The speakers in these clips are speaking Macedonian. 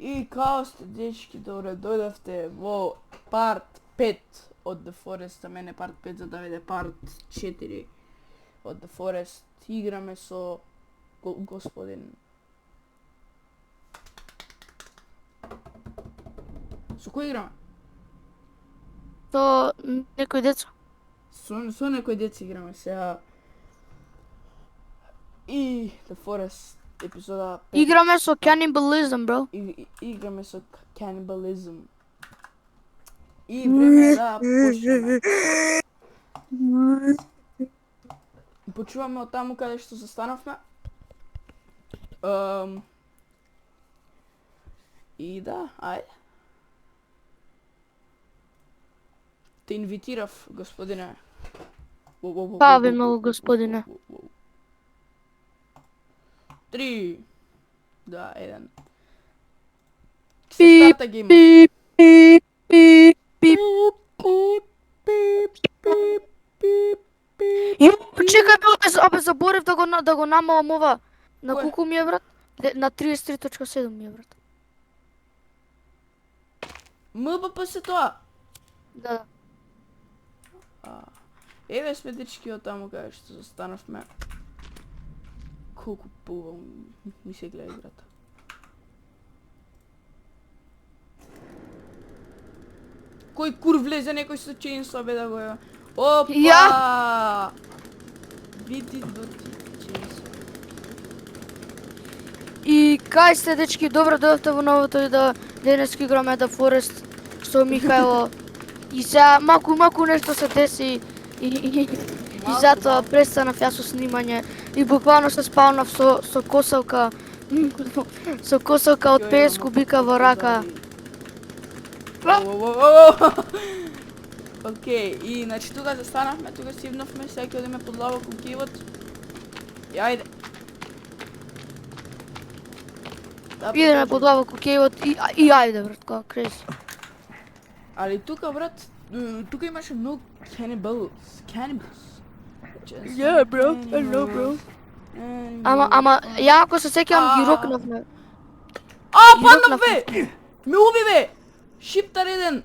И као сте, дечки, добре дојдовте во парт 5 од The Forest, за мене парт 5 за Давиде парт 4 од The Forest. Играме со господин... Со кој играме? Со некој деца. Со некој деца играме сега. И The Forest епизода 5. Играме со Cannibalism, бро. Играме со Cannibalism. И време е да почнеме. Почуваме од таму каде што застанавме. И да, ајде. Те инвитирав, господине. Па ви многу, господине. 3. Да, 1. Пип, Старта геймот. пип, пип, пип, пип. Чекај, абе заборев да го намалам ова. На Кој? колку ми е, брат? На 33.7 ми е, брат. МБП се тоа. Да. Еве сме дечки од таму каде што застанавме. Колку пубаво ми се гледа играта. Кој кур влезе некој со чейнсо бе да го ја. Опа! Ја! Види до ти чейнсо. И кај сте, дечки, добро дојдовте во новото и да денес играме The Forest со Михајло. И сега маку нешто се деси и затоа престанав јас со снимање и буквално се спалнав со косалка со косалка од 50 кубика во рака. Океј, и значи тука застанавме, тука сивнавме, сега ќе одиме подлабоко во кивот. И ајде. Идеме подлабоко кејот и ајде, брат, како креси. Али тука, брат, тука имаше многу cannibals. Yeah, bro, I know, bro. Ама, ја ако се сеќавам ги рокнавме. Паднав бе! Ме уби бе! Шиптар еден!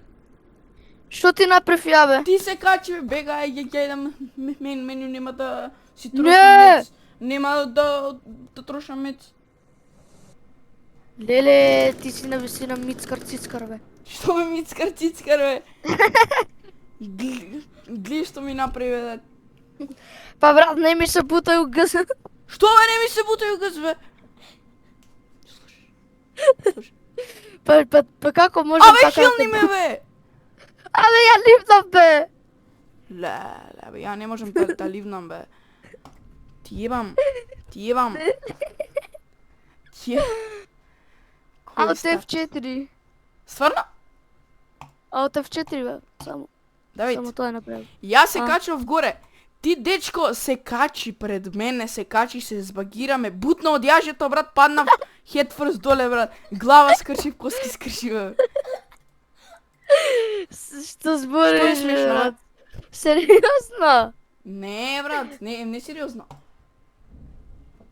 Што ти направи, ја бе? Ти се качи бе, бега, ја идам, мену нема да си Не! трошам мец. Нема да трошам мец. Леле, ти си на висина мицкар-цицкар, бе. Што ме мицкар цицкар бе? Гли што ми направи бе. Па брат, не ми се бутај у газ. Што бе, не ми се бутај у газ бе? Па како можам Абе, така да хилни те ме бе! Абе, ја ливнав бе! Леле бе, ја не можам да ливнам бе. Ти ебам. А од F4. Стварно? А од F4 бе, само Давид, тоа направи. јас се качав горе. Ти, дечко, се качи пред мене, се збагираме, бутна од јажето, брат, паднав head first доле, брат. Глава скршив, коски скршив, бе. Што збориш, Што е смешно, брат? Сериозно? Не, брат, не сериозно.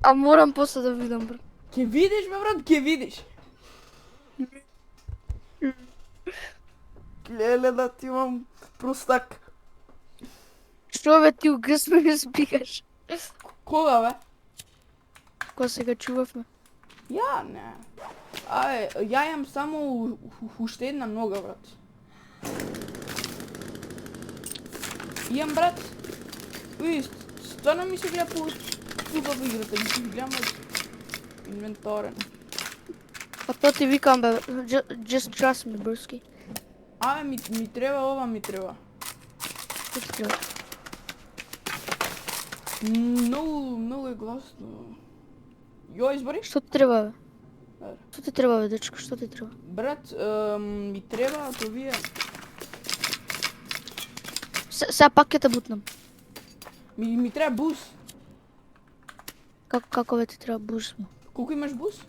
А морам после да видам, брат. Ке видиш, бе, брат, ке видиш. Леле, да ти имам простак. Што бе, ти у грс ме збигаш? Кога, бе? Кога се го чувавме? Ја, не. Ја имам само уште една нога, брат. Имам, брат. Уи, стварно ми се гледа по-убаво играта, ги гледам од инвентарен. Па тоа ти викам, бе, just trust me, бруски. Ми треба ова, ми треба. Што ти треба? Многу е гласно. Ја избори? Што ти треба, бе? Ајде. Што ти треба, бе, дечко, што ти треба? Брат, ми треба овие. Сега пак ќе те бутнам. Ми треба бус. Како бе ти треба буз? Колку имаш бус?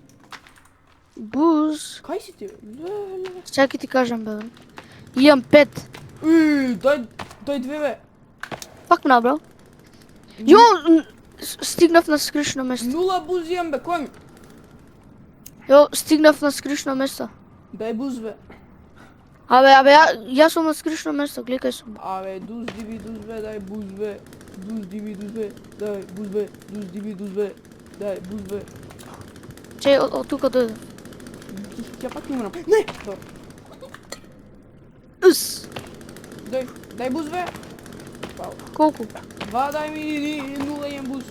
Буз? Кај си ти, бе? Леле. Сега ќе ти кажам, бе. Имам 5. Дој две, бе. Пак набрал. Јо, стигнав на скришно место. 0 буз имам, бе, конј. Јо, стигнав на скришно место. Дај буз бе. Абе, јас сум на скришно место, гледај сум. Абе, дуз диви дуз бе, дај буз бе. Дуз диви дуз бе, дај буз бе. Дуз диви дуз бе, дај буз бе. Че, од тука дојде. Ја пак не умрам. Не! Добро. Ус! Дај буз бе. Пау. Колку? 2 дај ми 0 имам буз.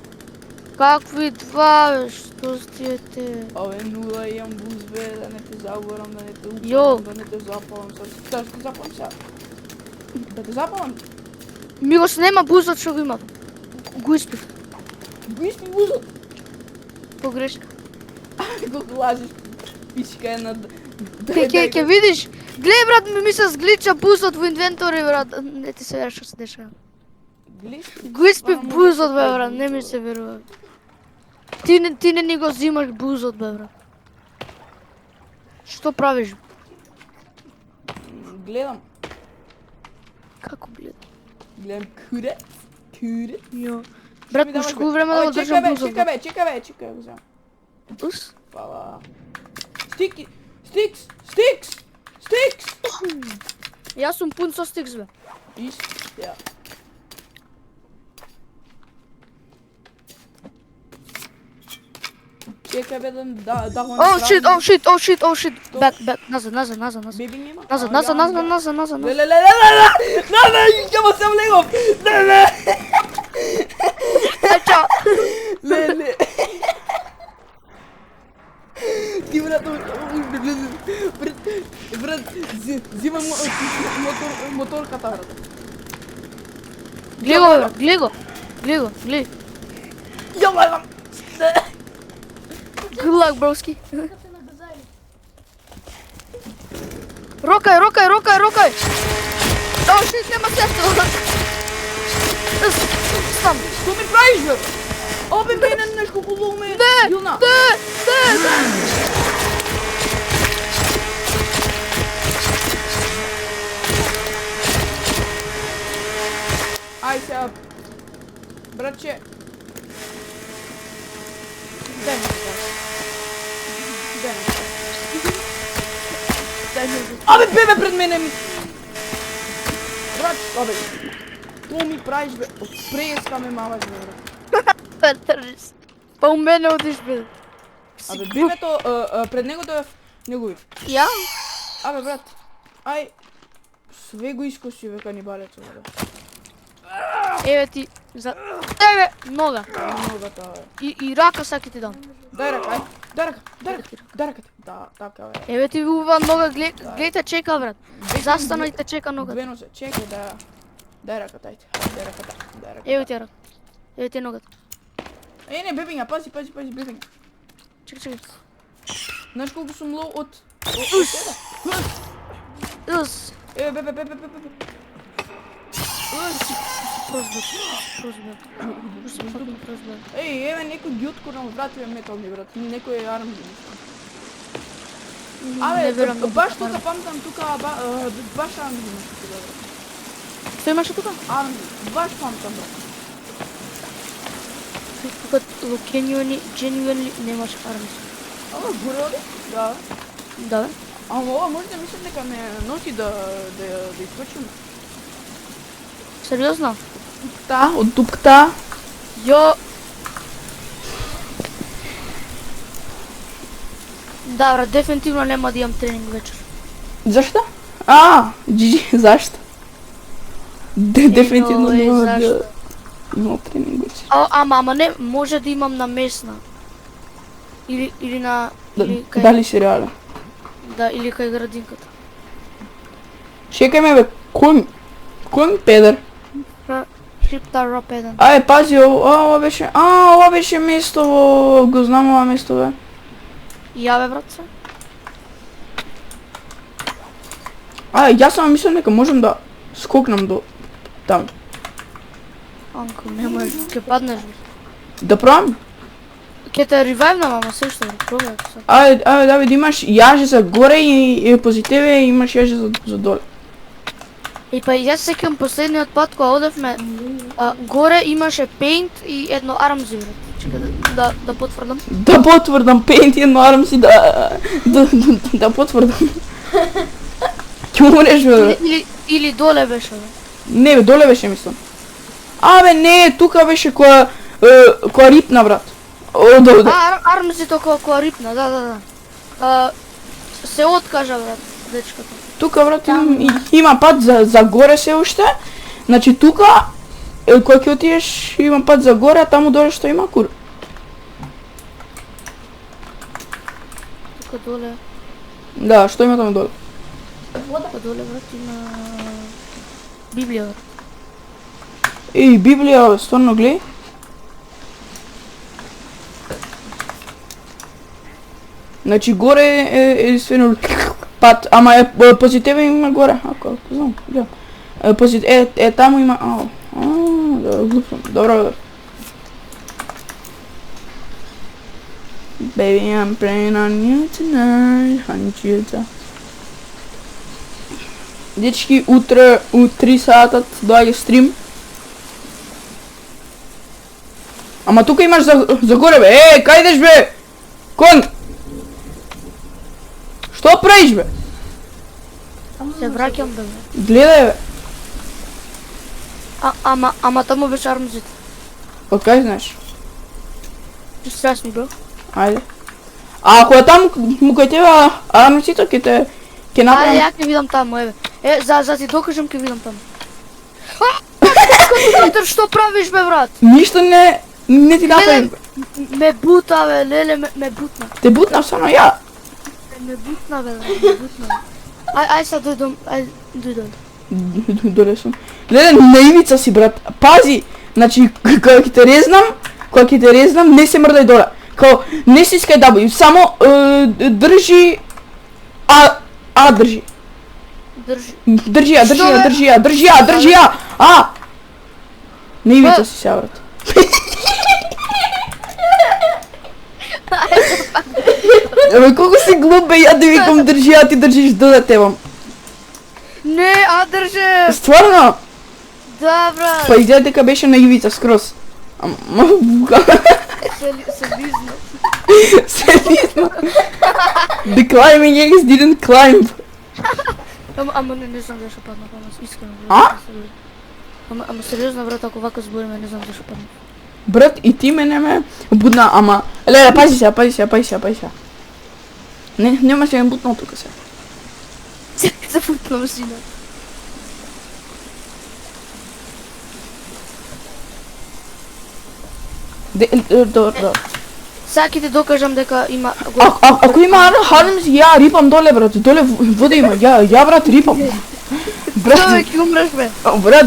Какви два, бе, што сте те? Абе, 0 имам буз бе, да не те заборам, да не те Јо. упадам, да не те запалам сега. Šta ще запалам сега? Да те запалам? Ми го снема бузот што го имам. Го испив. Го испи бузот. Погрешка. Колко лажиш. Пичка една... Ке видиш? Глеј брат, ми се зглича бузот во инвентори брат. Не ти се верува што се дешава. Го испив бузот бе брат, не ми се верува. Ти не ни го взимаш бузот бе брат. Што правиш? Гледам. Како гледам? Гледам курец. Курец. Ја. Брат, Ми даваш, пушко време да го држам бузот. Чекай бе, чекай го вземам. Ус? Фала. Стикс! Јас сум пун со стикс бе. Исто, ја. Чекай бе да го Oh shit. Back, назад. Беби нема? Назад. Ле, јамо сам легов! Не! Чао. Ле. Ти брат, зимам моторката брат. Глеј го. Ја легам! Good luck, broski. Рокај. Oh shit, нема сесто. Стам. Што ми правиш бе? Обе мене нешко хубаво ме јуна. Ај сега, братче. Дај ми Абе, бебе пред мене ми. Брат, абе. Тоа ми правиш бе. Од преска ме маваш бе, брат. Тржис. Па у мене одиш бе. Абе, бебето пред него дојав неговив. Ја? Абе, брат. Ај. Све го искоси бе канибалецо бе. Еве ти за тебе нога. Ногата бе. И рака саки ти дам. Дај рака, ај. Дај раката. Да, така бе. Еве ти убава нога, глеј те чека брат. Застана и те чека ногата. Две нозе, чекај да. Дај раката, ајде. Дај раката. Еве ти рак. Еве ти ногата. Не, бебиња, пази, бебиња. Чекај. Знаеш колку сум лоу од... Ус. Еве, бебе. Прозбет. Еј, еве некој ги откорнал вративе метални брат. Некој е армди. Абе, баш тука памтам баш армди нешто тука брат. Што имаше тука? Армди, баш памтам брат. Тука genuinely немаш армди. Ама горе оди? Да. Да. Ама ова може да мислам дека ме носи да искочим. Сериозно? Од дупката. Ја. Да, брат, дефинитивно нема да имам тренинг вечер. Зашто? Зашто? Дефинитивно нема да имам тренинг вечер. Ама не, може да имам на месна. Или на... Дали си реален? Да, или кај градинката. Чекај ме бе, кој ми педер? Шипта Ропеден. Ајде, пази, ова беше место го знам ова место бе. Ја бе, братце. Јас само мислам дека можам да скокнам до таму. Анко, немој, ќе паднеш. Да пробам? Ќе те ревайвнам, ама се што пробај. Ајде, Давид, имаш јаже за горе и пози тебе имаш јаже за доле. И па јас сеќавам последниот пат кога одевме, горе имаше пейнт и едно армзи, брат. Чекай да потврдам. Да потврдам, Paint марам си да потврдам. Ќе умреш бе. Или доле беше бе. Не бе, доле беше мислам. Абе не, тука беше која рипна брат. О, да. Армзито која рипна, да. Се откажа брат, дечкото. Тука брат има пат за горе се уште. Значи тука кога ќе отидеш има пат за горе, а таму доле што има кур. Тука доле. Да, што има таму доле? Тука доле брат има Библија. Еј, Библија, бе, стварно гледај. Значи горе е свено пат, ама пози тебе има горе, ако знам, гледам. Пози таму има, добро. Baby, I'm praying on you tonight, ханчица. Дечки, утре у 3 сатат доаѓа стрим. Ама тука имаш за горе бе, кај идеш бе? Кон! Што правиш бе? Се враќам бе. Гледај бе. Ама таму беше армзит. Од кај знаеш? Страшни бе. Ајде. А ако е таму кај тебе армзито ќе направам. Ајде, ја ќе видам таму, еве. За ти докажам ќе видам таму. Котор, што правиш бе брат? Ништо не ти направим. Ме бута бе, леле ме бутна. Те бутнав само ја. Ме бутна бе, ме бутна. Ај са дојдам, дојдам. Доле сум. Леле, на ивица си брат. Пази, значи кога ќе те резнам, не се мрдај доле. Као не си искај да бъди, само држи држи. Држи ја. На ивица си сега брат. Абе колко си глуп бе, ја да викам држи, а ти држиш да тебам. Не, држе! Стварно? Да, брат. Па изгледа дека беше на ивица скроз. Се лизна. Се лизна. The climbing eggs didn't climb. Ама не знам зашо падна, искрено. Ама сериозно брат, ако вака збориме, не знам зашо падна. Брат, и ти мене ме будна, ама... Леле, пази се. Нема се ме бутнал тука се. Се бутнам сина. Добро. Сега ќе ти докажам дека има... Ако има Хармс, ја рипам доле брат, доле вода има, ја брат рипам. Брат, ќе умреш бе. Брат,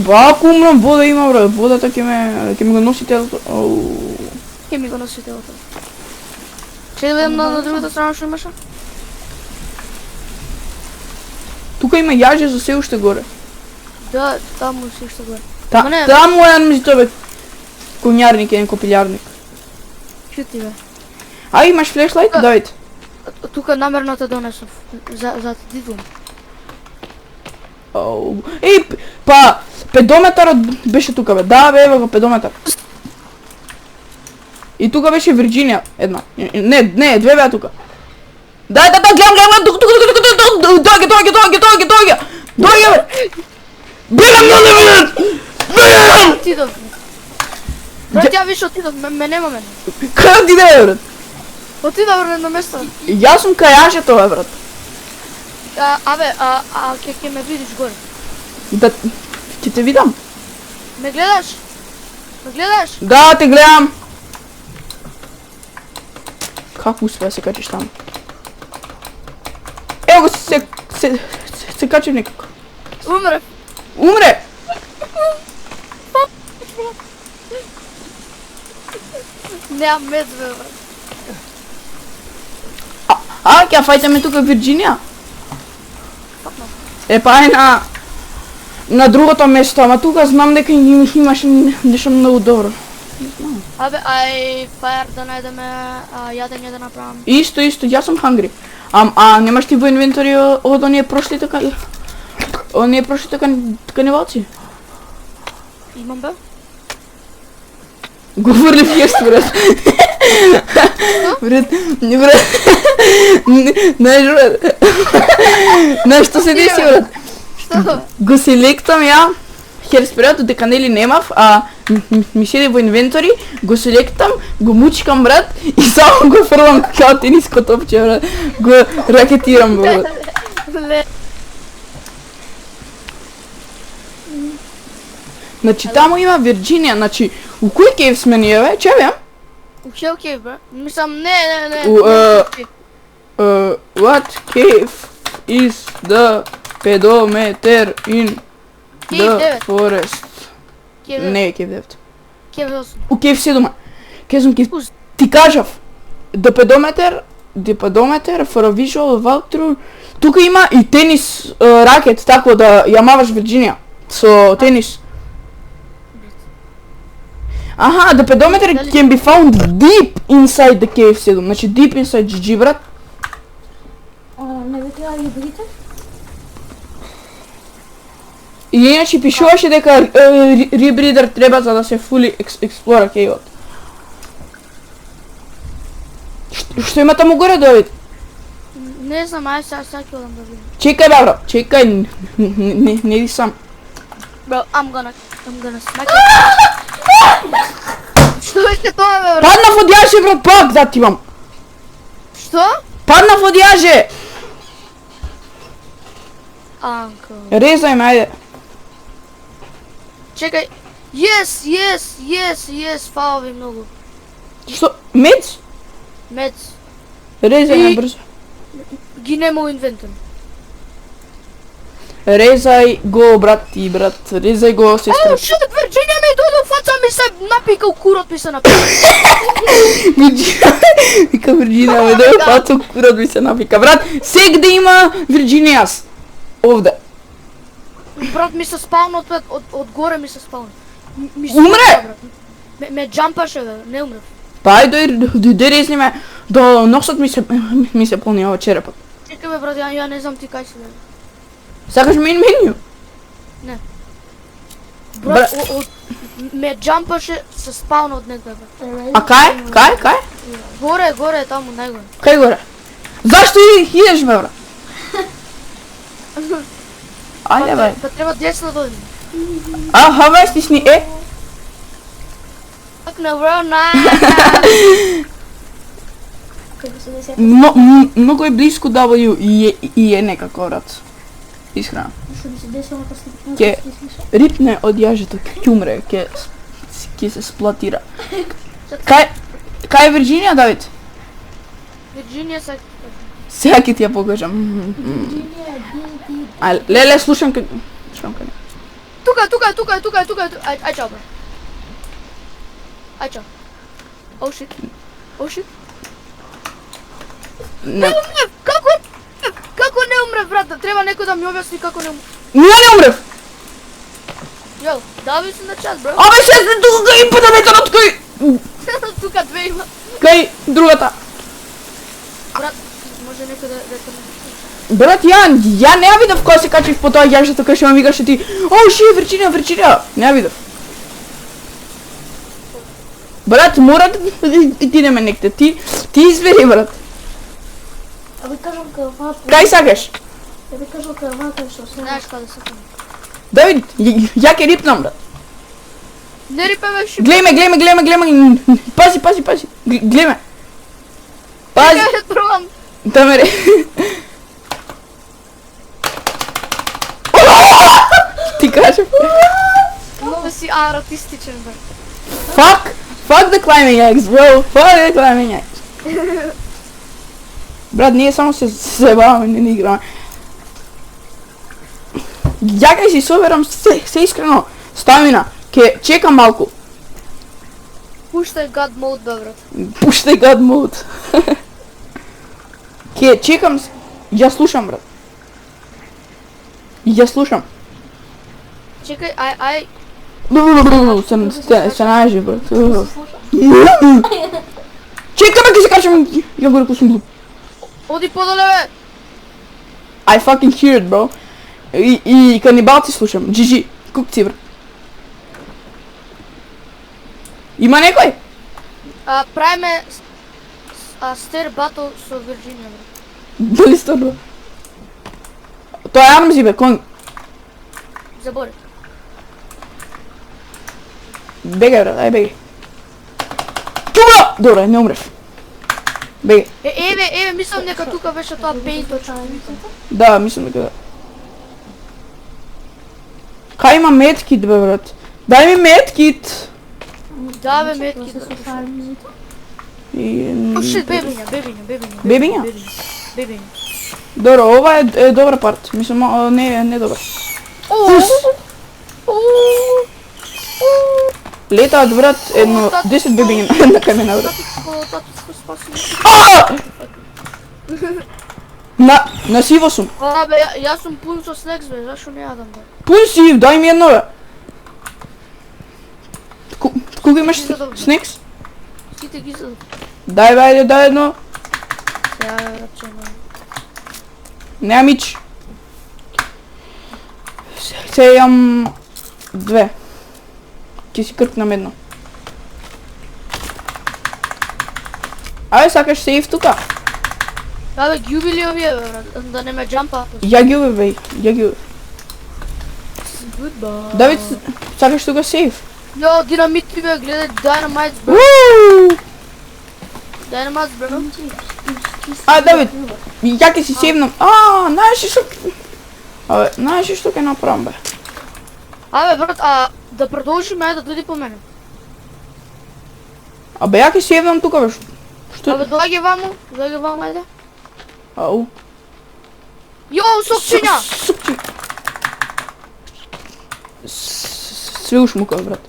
ако умрам вода има брат, водата ќе ми го носи телото. Ќе ми го носи телото. Ќе да видам на другата страна што имаше? Тука има јаже за се уште горе. Да, таму се уште горе. Таму е мислите бе. Конјарник е копилјарник. Чути бе. А имаш флешлайт, Давид? Тука намерно те донесов. За ти дидум. Еј, па, педометарот беше тука бе. Да бе, ево го педометар. И тука беше Вирџинија, една. Не, две беа тука. Да, гледам, доаѓа. Доаѓа бе. Бегам на бе. Отидов. Брат, ја виш отидов, ме нема мене. Кај отиде бе брат? Отидов на едно место. Јас сум кај јажето бе брат. Абе, ќе ме видиш горе. Да, ќе те видам. Ме гледаш? Да, те гледам. Како успеа да се качиш таму? Ево го се качи некако. Умре? Неам мец бе брат. Ќе фајтаме тука Вирџинија? Па е на другото место, ама тука знам дека имаше нешто многу добро. Абе, ај фајер да најдеме јадење да направам. Исто, јас сум хангри. Немаш ти во инвентари од оние прошлите канивалци? Имам бе. Го фрли в јест, брат. Брат. Знаеш што се деси, брат? Што? Го селектам ја, херспериот дека нели немав, а ми седи во инвентори, го селектам, го мучкам, брат, и само го фрлам као тениско топче, брат. Го ракетирам, брат. Значи таму има Вирџинија, значи у кој кејф сме ние, бе? Чеве? Окей, бре. Мислам, не. What cave is the pedometer in the forest? Не, кејф 9. Кејф 8. У кејф 7. Кејф кејф. Ти кажав, the pedometer for a visual walkthrough. Тука има и тенис ракет, тако да ја маваш Вирџинија со тенис. Аха, the pedometer can be found deep inside the cave 7. Значи deep inside GG, брат. Не ви треба да ги видите? И иначе пишуваше дека ребридер треба за да се фули експлора кејот. Што има таму горе, Давид? Не знам, ај сега ќе одам да видам. Чекај, бе, брат, чекај, не иди сам. Bro, I'm gonna smack it. Што беше тоа, бе, брат? Падна во одјаже, брат, пак да ти имам. Што? Падна во одјаже. Анко. Резај ме, ајде. Чекај. Yes, фала ви многу. Што? Мец? Мец. Резај ме И- брзо. Ги нема у инвентор. Резај го, брат ти, брат. Резај го, сестра. Ау, шит, Вирџинија ми дојде у фаца, ми се напика, курот ми се напика. Вика Вирџинија, ме дојде пато курот ми се напика. Брат, сегде има Вирџинијас. Овде. Брат, ми се спална од горе ми се спална. Ми се Умре! спална, брат. Ме джампаше, бе, не умрев. Па ајде, дојде резни ме. До носот ми се полни ова черепот. Чекај, бе, брат, ја не знам ти кај си, бе. Сакаш мин меню? Брат, ме джампаше, се спална од негде, бе. А кај? Горе, таму, најгоре. Кај горе? Зашто идеш, бе, брат? Ајде, бе. Па треба десно да дојдем. Хава, стисни Е. Как на бро, на. Како се деси? Многу е близко W и е некако, брат. Искрено. Што би се десило ако сте Ке рипне од јажето, ќе умре, ќе се сплатира. Кај е Вирџинија, Давид? Вирџинија се... Сега ќе ти ја покажам. А, леле, слушам ке... Тука. Ај чао, бро. Ај чао. Oh shit. Не Како не умрев, брат? Треба некој да ми објасни како не умрев. не умрев! Јо, дави се на чат, бро. Абе, се тука кај педометарот, Тука две има. кај другата. Брат, може некој да Брат, ја не ја видов кога се качив по тоа јажето, кај што ме викаше ти, Вирџинија. Не ја видов. Брат, мора да идеме некте. Ти избери, брат. А ви кажам кај Кај сакаш? ви кажам кај вака што се. знаеш каде се каде. Давид, ја ќе рипнам, брат. Не рипеме шип. Глеј ме. Пази. Глеј ме. Пази. Чекај, пробам. Да ме Ти кажеш. Много си аратистичен, бе. Fuck the climbing eggs, bro. Fuck the climbing eggs. Брат, ние само се заебаваме, не играме. Ја кај си соберам се искрено стамина. Ке чекам малку. Пуштај God mode, бе, брат. Пуштај God mode. Ке чекам, ја слушам, брат. Ја слушам. Чекај, ај. Се најажи, брат. Чекаме ке се качам. Ја го рекусам глуп. Оди подоле, бе. I fucking hear it, bro. И канибалци слушам. GG. Кукци, брат. Има некој? Правиме стер батл со Вирджинија, бре. Дали стварно? Тоа е армзи бе, конј. Забори. Бегај брат, ај бегај. Чуба! Добре, не умрев. Бегај. Еве, мислам дека тука беше тоа пейнт точно. Да, мислам дека да. Кај има медкит бе брат? Дај ми медкит! Да бе, метки. Се со армзите. О, шит, бебиња. Бебиња? Бебиња. Добро, ова е добра парт. Мислам, не добра. Летаат брат едно 10 бебиња на кај мене брат. На сиво сум. Бе, јас сум пун со снекс бе, зашо не јадам бе? Пун сив, дај ми едно бе. Колку имаш снекс? Сите ги се. Дај бе, ајде, дај едно. Сега раче. Нема мич. Се имам 2. Ќе си кркнам едно. Ајде, сакаш сейф тука? Бе, ги убили овие бе, брат, да не ме джампа. Ја ги убив бе, ја ги убив. Goodbye. Давид, сакаш тука сейф? Јо, динамит ти бе, гледај Dynamite бе. Уу! Dynamite бе. Давид, ја ќе си сейвнам. Знаеш ли што? Знаеш ли што ќе направам бе? Абе, брат, да продолжиме, ајде да дојди по мене. Абе, ја ќе сейвнам тука бе. Што? Абе, доаѓај ваму, ајде. Ау. Јо, сокчиња! Сукчи. Све ушмукав, брат.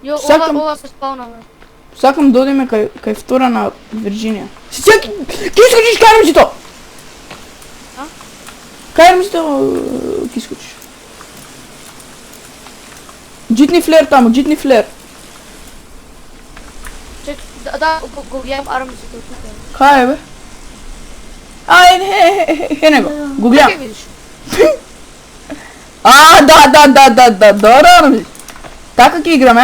Јо, Сакам- ова се спална, бе. Сакам да одиме кај втора на Вирджинија. Сега ќе искочиш кај армзито! А? Кај армзито ќе искочиш. Джитни флер таму, джитни флер. Чек, да, го гледам армзите од тука. Кај е бе? Е него, го гледам. Како видиш? Да, добро армзи. Така ќе играме,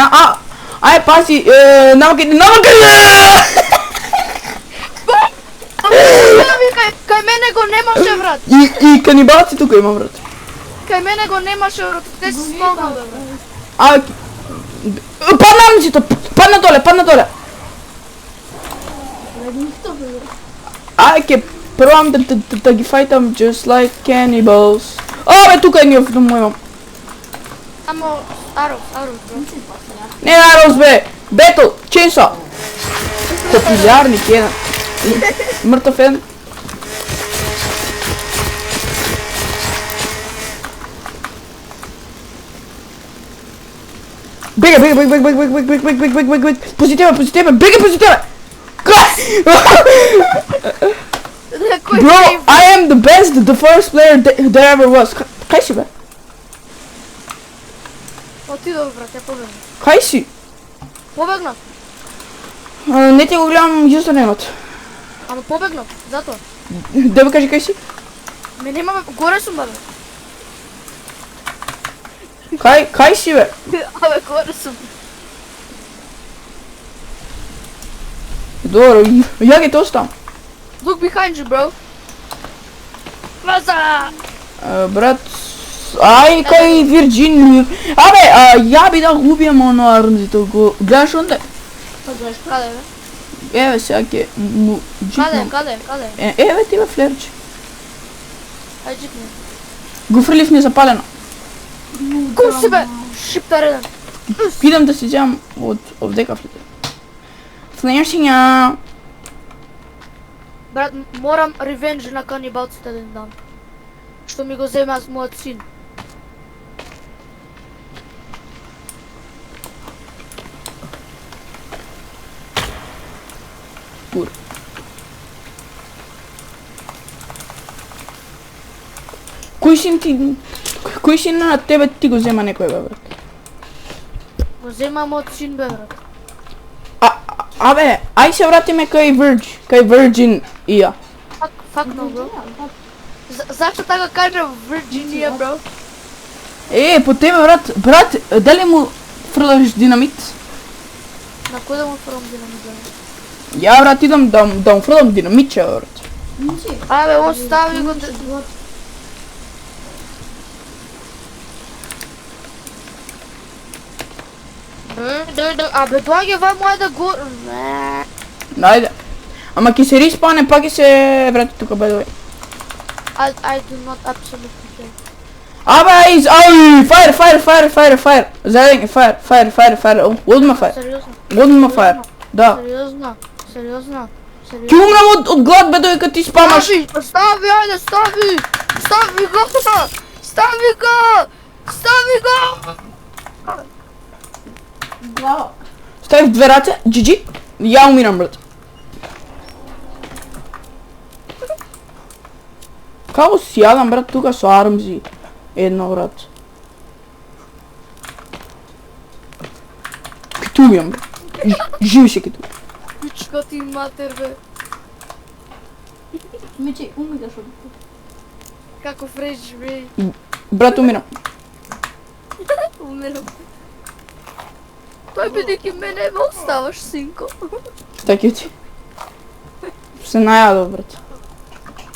ај пази, намакај! Кај мене го немаше, брат. И канибалци тука има, брат. Кај мене го немаше, брат. Те се спална, бе. Падна армзито, падна доле. Ќе пробам да ги фајтам just like cannibals. Бе, тука е нив дома имам. Само Аров, бро. Не Арос бе, Бетл, Ченсо. Популярник еден. Мртов еден. Бега. Пози тебе, бега пози тебе. Bro, I am the best, the first player there ever was. Кај си бе? Отидов, брат, ја побегнав. Кај си? Побегнав. Не ти го гледам юзернеймот. Ама побегнав, затоа. Да бе кажи кај си? Ме нема, горе сум, бе. Кај си бе? Абе, горе сум. Добро, ја ги те оставам. Look behind you, bro. Ваза! Брат, ај кај Вирджинија. Ја би да го убијам оно армзито, го гледаш онде? Каде, бе? Еве сега ќе му джитнам. Каде? Еве ти бе флерче. Ај джитни. Го фрлив незапалено. Кој си, бе? Шиптар еден. Идам да се џам од овдека флите. Флешиња. Брат, морам ревенж на канибалците еден дан. Што ми го зема мојот син. Пур. Кој син на тебе ти го зема некој бе, брат? Го зема мојот син, бе, брат. Ај се вратиме кај Virgin ија. Fuck no, bro. Зашто така кажа Вирджинија, бро? По тебе, брат. Брат, дали му фрлаш динамит? На кој да му фрлам динамит? Ја, брат, идам да му фрлам динамитче, брат. Мичи. Абе, остави го. Абе, доаѓа вамо, ајде го... Најде. Ама ке се респане, па ке се врати тука, by the way. I do not absolutely care. Абе, fire. Заеден, fire. Одма fire. Сериозно? Одма fire. Да. Сериозно? Ќе умрам од глад, бе, додека ти спамаш. Стави, ајде, стави! Стави го! Глава. Ставив две раце, GG. Ја умирам, брат. Како си јадам, брат, тука со армзи. Едно, брат. Ке ту убијам, брат. Живи се ке ту. Пичка ти матер, бе. Мичи, умираш од тука. Како фреш, бе. Брат, умирам. Умирам. Тој бидејќи мене ме оставаш, синко. Така ти. Се најадов, брат.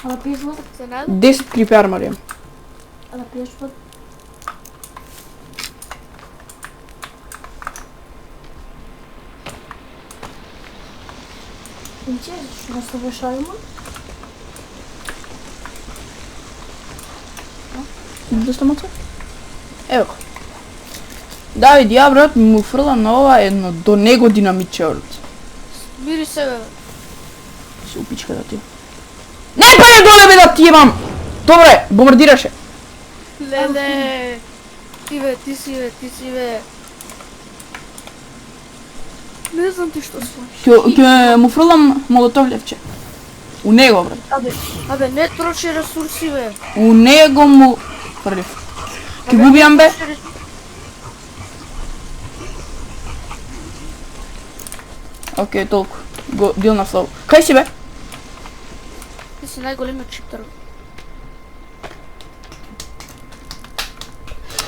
А да пиеш вода? Се најде? 10 крипи армар имам. А да пиеш вода? Мичи, што наставаш Аймон? Да стамаца? Ево. Давид, ја, брат, му фрлам на ова едно до него динамитче, брат. Мири се, бе. Се упичка да ти. Не паде доле, бе, да ти имам! Добре, бомбардираше. Леле. Ти си, бе. Не знам ти што сваш. Ќе му фрлам молотовлевче. У него, брат. Абе, не троши ресурси, бе. У него му фрлив. Ќе го убијам, бе. Океј, толку. Го бил на флоу. Кај си, бе? Ти си најголемиот чиптар.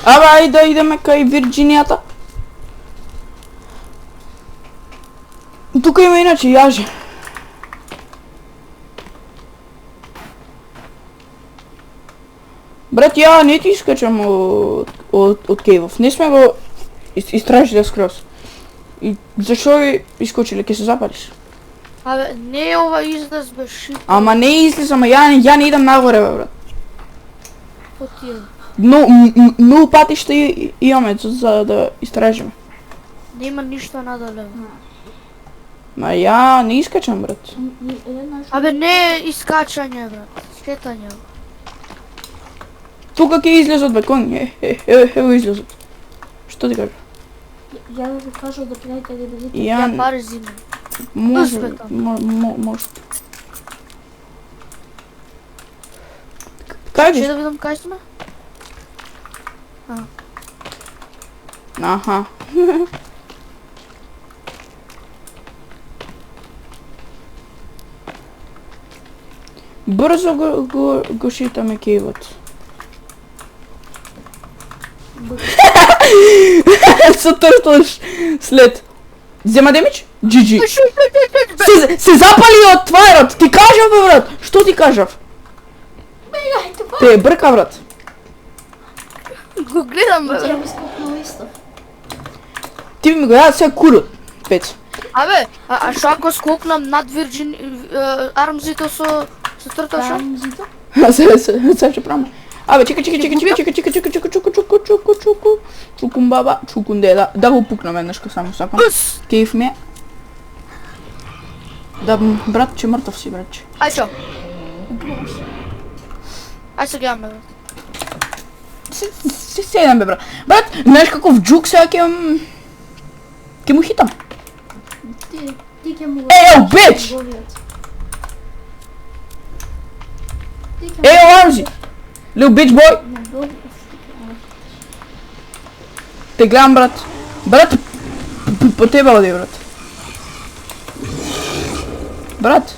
Абе, ајде да идеме кај Вирџинијата. Тука има иначе јаже. Брат, ја не ти искачам од кейвов. Не сме го истражили скроз. И зашо ви искочиле, ќе се запалиш? Абе, не е ова излез, бе, шит. Ама не излез, ама ја не идам нагоре, бе, брат. Потије. Многу патишта имаме за да истражиме. Нема ништо надоле. Ма ја не искачам, брат. Абе, не е искачање, брат. Шетање. Тука ќе излезот, бе, конј. Ево излезот. Што ти кажа? Ја да ви кажа да пријајте да бидете. Ја пари зиме. Може, Успетам. може. Кај Ќе би? да видам кај сме? Аха. Брзо го шитаме кейвот. Со трташ след. Зема демич? GG. Се запали од твајрот. Ти кажав, бе, брат. Што ти кажав? Те брка, брат. Го гледам, бе. Ја ми скокнал исто. Ти ми го јаде сега курот. Пец. Абе, а шо ако скокнам над Вирджин армзито со тртоша? Амзито? Сега ќе правам. Абе, чека. Чукум баба, чукум деда. Да го пукнам еднашка само сакам. Кейф ми е. Да, брат, че мртов си, братче. Ај шо? Ај се гледаме, бе. Се седам, бе, брат. Брат, знаеш каков джук сега ќе му хитам. Ти ќе му го... Ео, бич! Ео, армзи! Little bitch boy! Те гледам, брат. Брат, по тебе оди, брат. Брат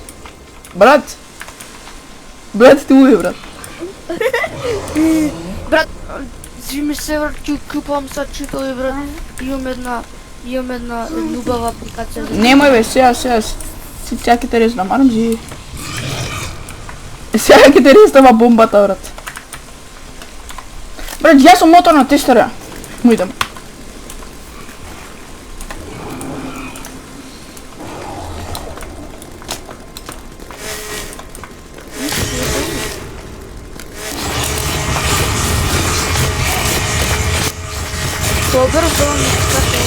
ти уби, брат. Брат, Джими Север, ќе купам са читови, брат. Имам една убава апликација. Немој бе, сега ќе те резнам, армзи. Сега ќе те резнам бомбата, брат. Брат, јас сум моторна тестера. Му идам. Добро, ми скате.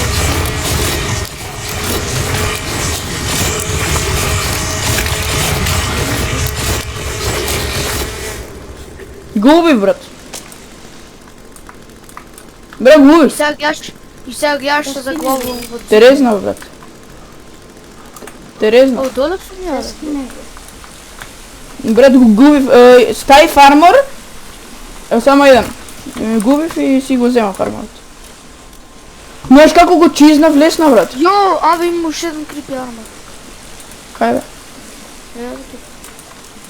Губи, брат. Брат, губиш. И сега гледаш што за главу. Те резна, брат. Те резна. О, доле сум ја. Брат, го губив. Стај фармор. Само еден. Губив и си го зема фарморот. Знаеш како го чизнав лесна, брат? Јо, абе има уште еден крипи армор. Кај бе? Ево ти.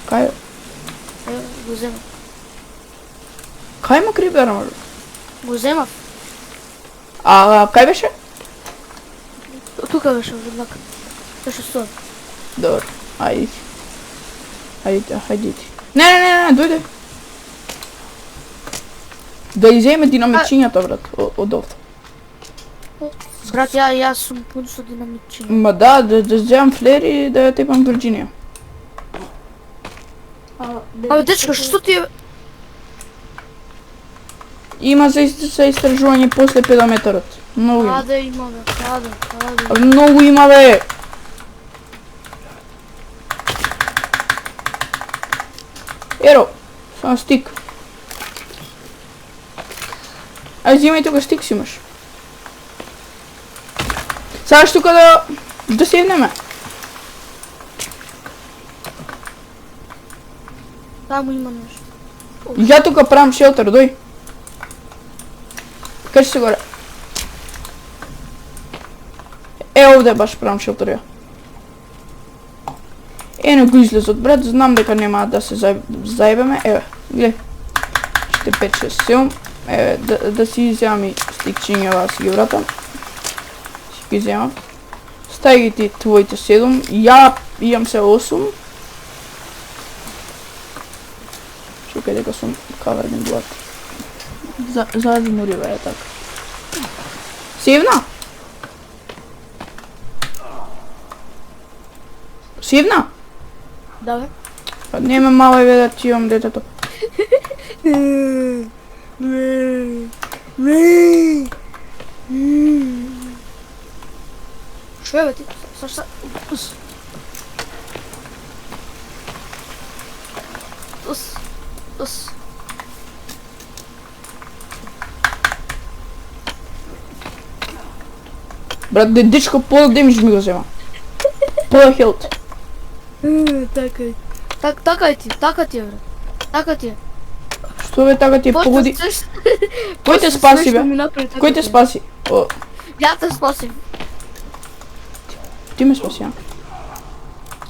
Кај бе? Ево, го земав. Кај има крипер, ама? Го земав. А кај беше? Тука беше, веднага. Беше стои. Добро, ајде. Ајде. Не, дојде. Да иземе динамичињата, брат, од овде. Брат, јас сум пун со динамичиња. Ма да земам флер и да ја тепам Вирџинија. Абе, дечко, што ти е? Има за истражување после педометарот. Многу има. Каде има, бе? Каде? Абе, многу има, бе. Еро, само стик. Ајде, взимај тука стик си имаш. Сакаш тука да седнеме? Таму има нешто. Ја тука правам шелтер, дој. Качи се горе. Овде баш правам шелтер ја. Ено го излезот, брат, знам дека нема да се заебеме. Еве, гледај. 4, 5, 6, 7. Еве, да си земам и стикчињава, си ги вратам. Си ги земам. Стај ги ти твоите 7. Ја имам се 8. Чекај дека сум каверен блат. Зазмури, бе, така. Сивна? Сивна? Да, бе. Па не ме мала бе да ти имам детето. Шо е, бе, ти? Сашта... Ус. Брат, дечко, пола демидж ми го зема. Пола хелт. Така е. Така ти е, брат. Така ти е. Што бе, така ти е, погоди. Кој те спаси, бе? Кој те спаси? Ја те спасим. Ти ме спаси, а?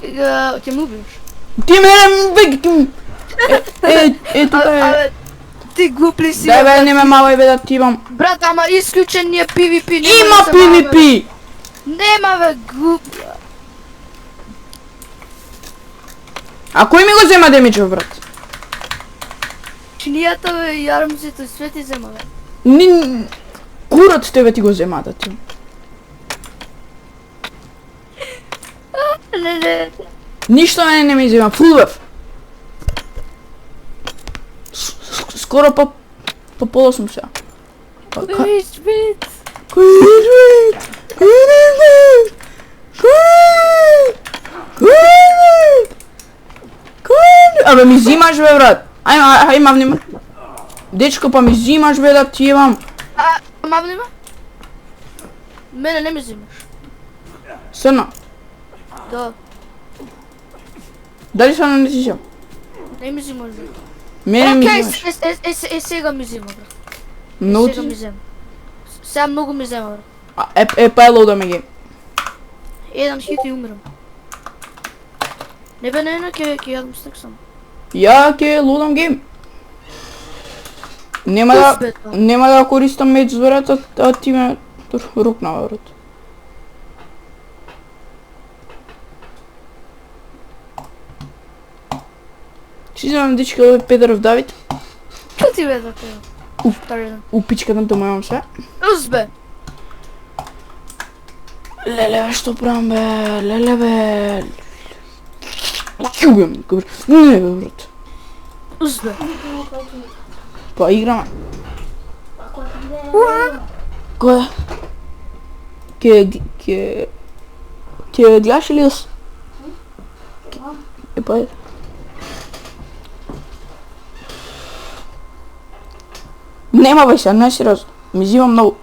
Ќе ме убиеш. Ти ме тука е. Абе, ти глупли си. Дај бе, не ме мавај бе да ти имам. Брат, ама исклучен ни е PvP. Има PvP! Нема, бе, глуп. А кој ми го зема демиджов, брат? Чинијата, бе, јармците, све ти зема, бе. Курот тебе ти го зема да ти. Не. Ништо не ми зема, фулвев. Скоро по пола сум сега. Кој шпит? Абе ми зимаш бе, брат. Ај мавни ме. Дечко, па ми зимаш бе да ти имам. Мавни ме? Мене не ми зимаш. Срна. Да. Дали срна не си зем? Не ми зимаш, бе. Мене ми зимаш. Сега ми зима, бе. Многу Сега ми зема. Сега многу ми зема, бе. Па е лоудаме гейм. Еден хит и умирам. Не бе, не, ќе јадам стек сам. Ја ќе лудам гейм. Нема да користам меч брат, а ти ме рукнава брат. Си знам дечка овој педеров Давид. Што ти бе за тебе? У пичката дома имам све. Узбе. Леле бе, што правам бе, леле бе. Чугам, кобр. Не бе брат. Узбе. Па играме. Уа. Кој? Ќе гледаш или јас? Па нема бе сега, не сериозно. Ми зима многу.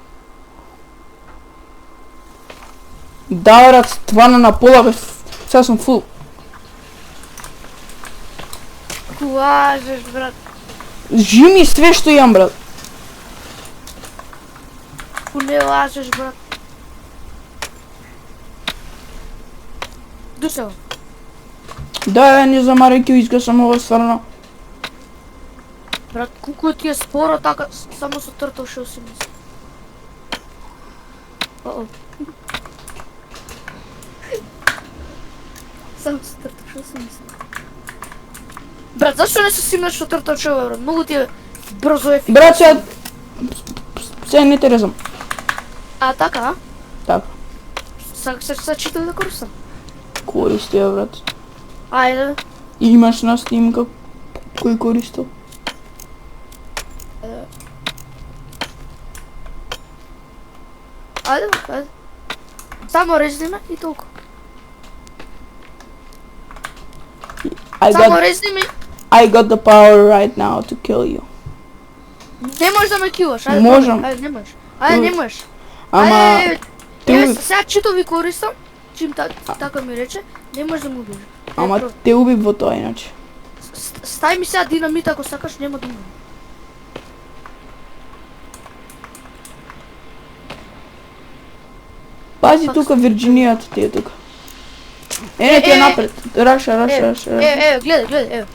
Да брат, твана на пола бе, сега сум фул. Лажеш брат. Жими све што имам брат. Не лажеш брат. Дошол. Да бе, не замарај ќе изгасам ова стварно. Брат, колку ти е споро така, само со тртал што си мисли. О-о. Само со тртал што си мисли. Брат, зашто не се симнеш со тртал што брат? Многу ти е брзо ефикасно. Брат, сега не те резам. А така, а? Така. Сега читам да користам. Користи ја брат. Ајде. Имаш на снимка кој користил? Ајде. Само резни ме и толку. Само резни ме. I got the power right now to kill you. Не можеш да ме килаш, ајде. Можам. Ајде, не можеш. Ајде, не можеш. Ама... Еве, сега чито ви користам, чим така ми рече, не можеш да му убиеш. Ама те убив во тоа иначе. Стај ми сега динамит ако сакаш, нема да умрем. Пази тука Вирджинијата ти е тука. Не ти е напред. Раша. Гледај, еве.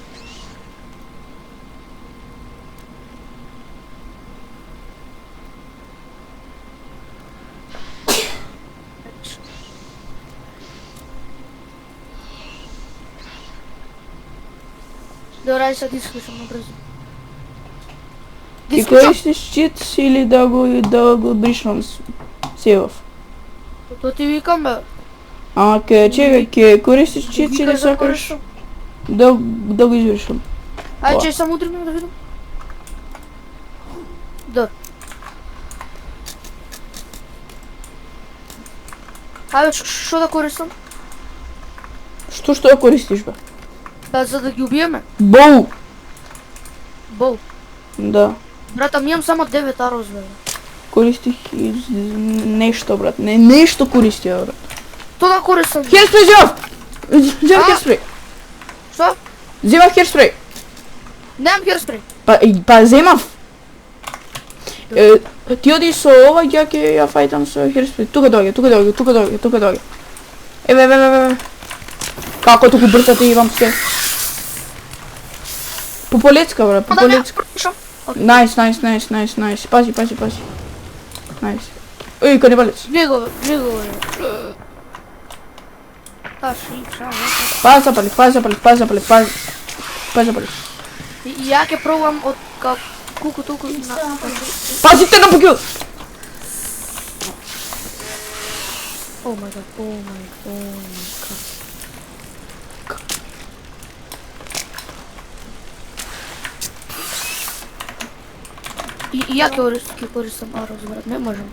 Добре, ајде сега дискушам набрзо. Ти користиш чит или да го бришам севов? Тоа ти викам бе. Ама ќе користиш чит или сакаш да го извршам? Ајде, че само удрим да видам. Да. Ајде, што да користам? Што да користиш бе? Бе, за да ги убиеме. Боу! Бол. Да. Брата, ми имам само 9 ароз бе. Користих нешто брат, нешто користи брат. Тоа да користам. Херспрей земав херспрей. Што? Земав херспрей. Немам херспрей. Па земав. Ти оди со ова, ја ќе ја фајтам со херспрей. Тука доаѓа. Еве. Како туку брзо ти имам се. Пополецка брат, пополецка. Найс. Пази. Найс. Ој, канибалец. Него. Пазапали. И ја ќе пробам од колку толку на... Пази те на покил! О мај гад. И ја ќе користам ароз брат, не можам.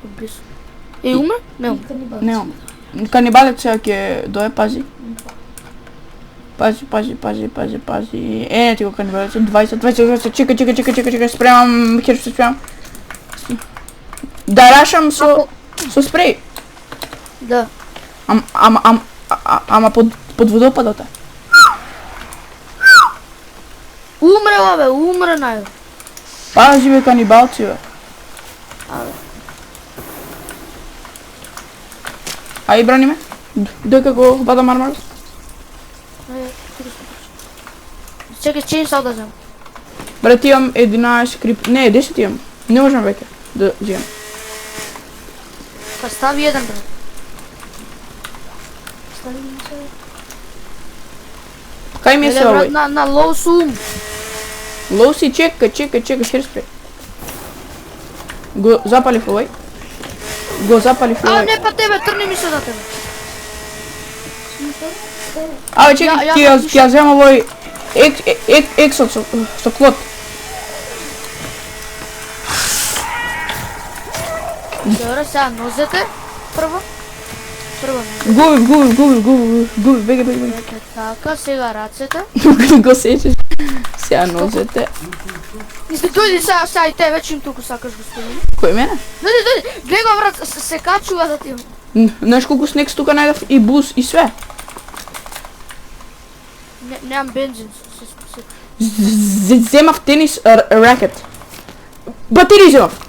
Близо. Умре? Не умре. Немам. Канибалец сега ќе дое, пази. Пази. Не ти го канибалец, 20, чекай, спремам, херспрей спремам. Да рашам со спреј. Да. Ама под водопадот е. Умрела бе, умре нају. Пази бе канибалци бе. Ај брани ме. Дека го бадам армар. Чекай, чейнсао да земам. Брат, имам 11 крип... Не, 10 имам. Не можам веќе да вземам. Па стави еден, брат. Стави ми се. Кај ми е се Еле, овој? брат, на лоу сум. Лоуси, чека, херспре. Го запалив овој. Го запалив А, овој. не, па тебе, трни ми се за тебе. Абе, чекай, ја ќе ја земам овој ексот со клот. Добре, сега нозете. Прво. Губи, бега. Ете така, сега рацете. Го сечеш. Сега нозете. Дојди сега и те, веќе им туку сакаш господин. Кој мене? Дојди, гледа го брат, се качува да ти. Знаеш колку снекс тука најдав и бус и све. Немам бензин. Земав тенис ракет. Батерии земав.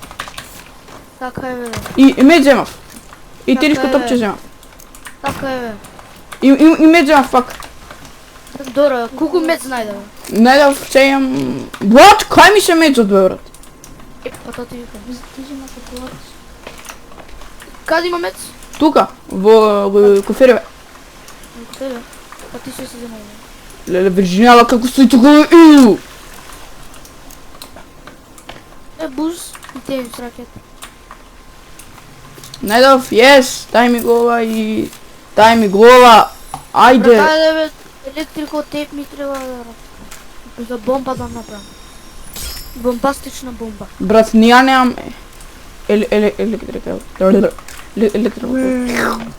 Така е, бе. И меч земав. И Така тениско е. топче земав. Така е, бе. И меч земав пак. Добро, колку мец најде, бе? Најдав се имам... Брат, кај ми се мецот, бе, брат? Па тоа ти викам. Ти си имаш колот. Каде има мец? Тука, во кофереве. Каде? Па ти се земал. Леле, Вирджинјала, како стои тука, иу! Е, буз и те с ракет. Најдав, јес, дај ми глава и... Дај ми глава, ајде! Брат, ајде, бе, електрико теп ми треба за бомба да направам. Бомбастична бомба. Брат, ни ја немам...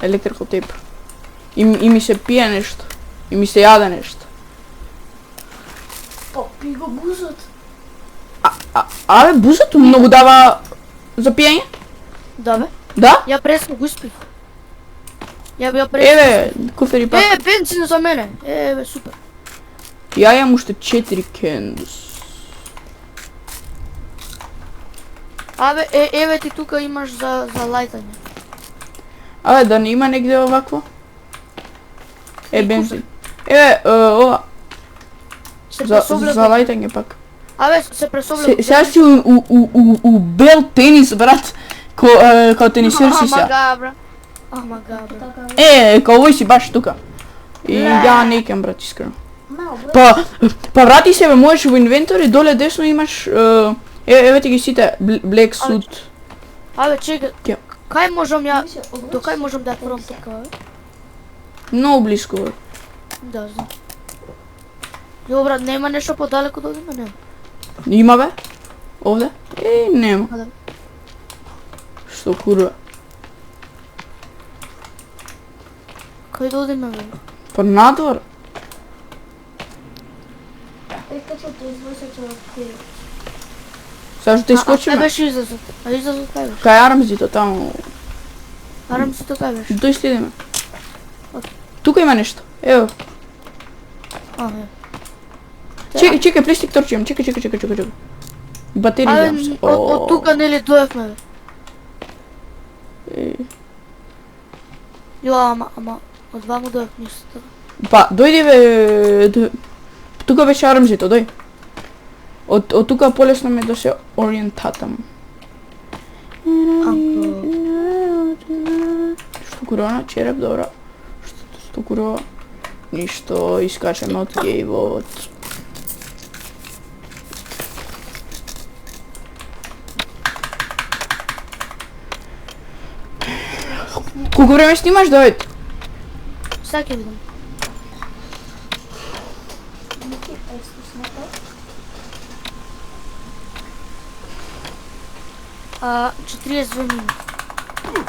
Електрикал теп. И ми се пие нешто. И ми се јаде нешто. Попи го бузот. Абе, бузот многу дава за пиење? Да, бе. Да? Ја пресно го испив. Ја пресно. Еве, кофери пак. Бензин за мене. Бе, супер. Ја имам уште 4 кендус. Абе, еве ти тука имаш за лајтање. Абе, да не има негде овакво? Бензин. Еве, ова, Се за пресобле. лајтање пак. Абе, се пресобле. Сега си у бел тенис, брат. Као тенисер си сега. Амага, бра. Така. Као овој си баш тука. И ја не икам, брат, искрено. Мало, брат. Па врати се, бе, можеш во инвентори, доле десно имаш... Еве ти ги сите, Black Suit. Абе, чекай. Ќе. Кај можам ја... Мисле, од До вас? кај можам да ја првам тука, бе? Многу блиско, бе. Да, знам. Јо, брат, нема нешто подалеку да одиме, нема. Има, бе? Овде? Нема. Каде? Што курва. Кај да одиме, бе? Па надвор. Како те извршат од ти? Сега што те Кај искочиме? беше излазот? А излазот кај беше? Кај Армзито, таму. Арам си то кај беше? Тој следиме. Окей. Тука има нешто. Ево. Е. Чекај, плестик торч имам. Чекај. Батерии Абе, имам се. од тука нели доевме, бе? Јо, ама, од ваму доев ништо. Па, дојди, бе. Тука беше Армзито, дој. Од тука полесно ме да се ориентатам. Што корона, череп, добро. Што корова? Ништо, искачаме од кейвот. Колку време снимаш, Давид? Сега ќе видам. Ники, снапа. 42 минути.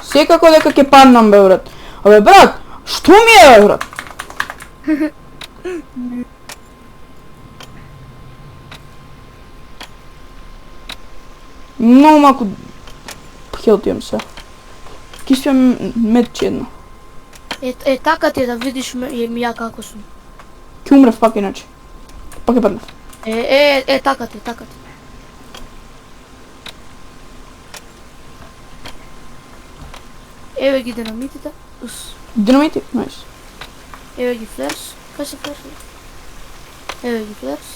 Секако дека ќе паднам, бе, брат. Абе, брат, што ми е, бе, брат? Многу малку хелт имам се. Ки свем метче едно. Така ти е да видиш ми ја како сум. Ке умрев пак иначе. Пак е паднав. Така ти. Еве ги динамитите. Динамити? Најс. Еве ги флерс. Кај се флерс? Еве ги флерс.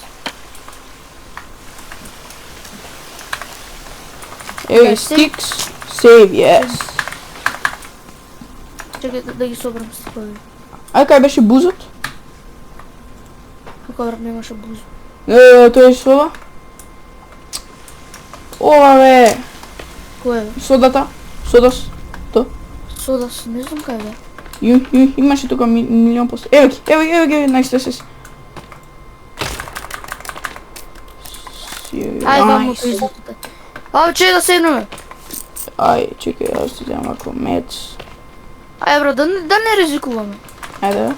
Ево и Окей, sticks, save, yes. Чекај да ги собрам стикови. Ај кај беше бузот? Како брат немаше буз. Тој е со ова? Ова бе, Кој е? содата, содас, то. Содас, не знам кај бе. Имаше тука милион пост. Ево ги, nice. Ај вамо признатите. Че да седнеме. Ај, чекај, јас ти дам ако мец. Ај брат, да не ризикуваме. Ајде бе.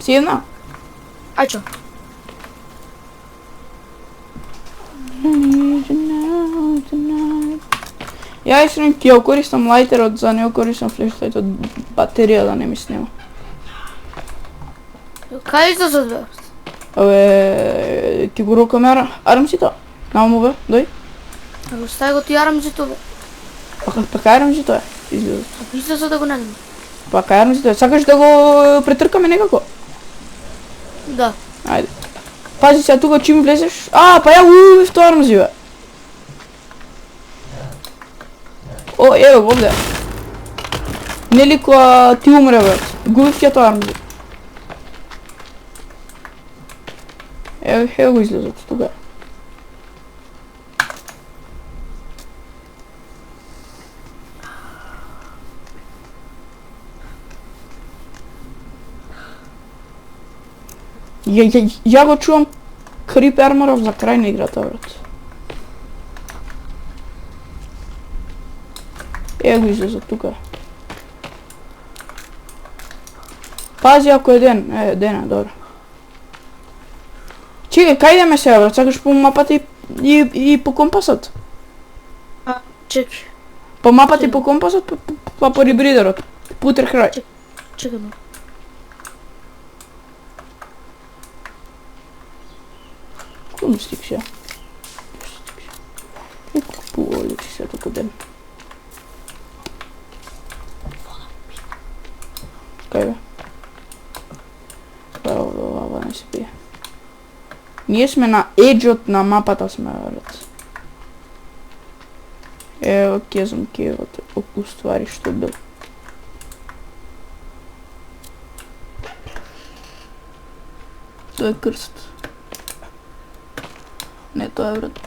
Си една? Ај чо. Ја искрено ќе ја користам лајтерот, за не ја користам флешлајтот, батерија да не ми снема. Кај излазот бе? Ќе го рокаме армсито. Намо бе, дој. Ако стај го ти арамзито бе. Па кај армсито е? Излезот. Ако излазот да го најдем. Па кај армсито е? Сакаш да го претркаме некако? Да. Ајде. Пази сега тука чим влезеш. Па ја го убив тоа армзи бе. Ево го овде. Нели кога ти умре бе. Губив ја тоа армзи. Ево го излезот тука. Ја го чувам Крип Арморов за крај на играта, брат. Го излезот тука. Пази ако е ден. Ден е, добро. Чекај, кај идеме сега, брат? Сакаш по мапата и по компасот? Чекај. По мапата и по компасот, па по рибридерот. Путер крај. Чекај ме. Кому стик сега? Купува ли се току ден? Кај бе? Ова не се пие. Ние сме на еджот на мапата сме, брат. Ево, ќе знам кевот, уствари што бил. Тоа е крст. Не, тоа е, брат,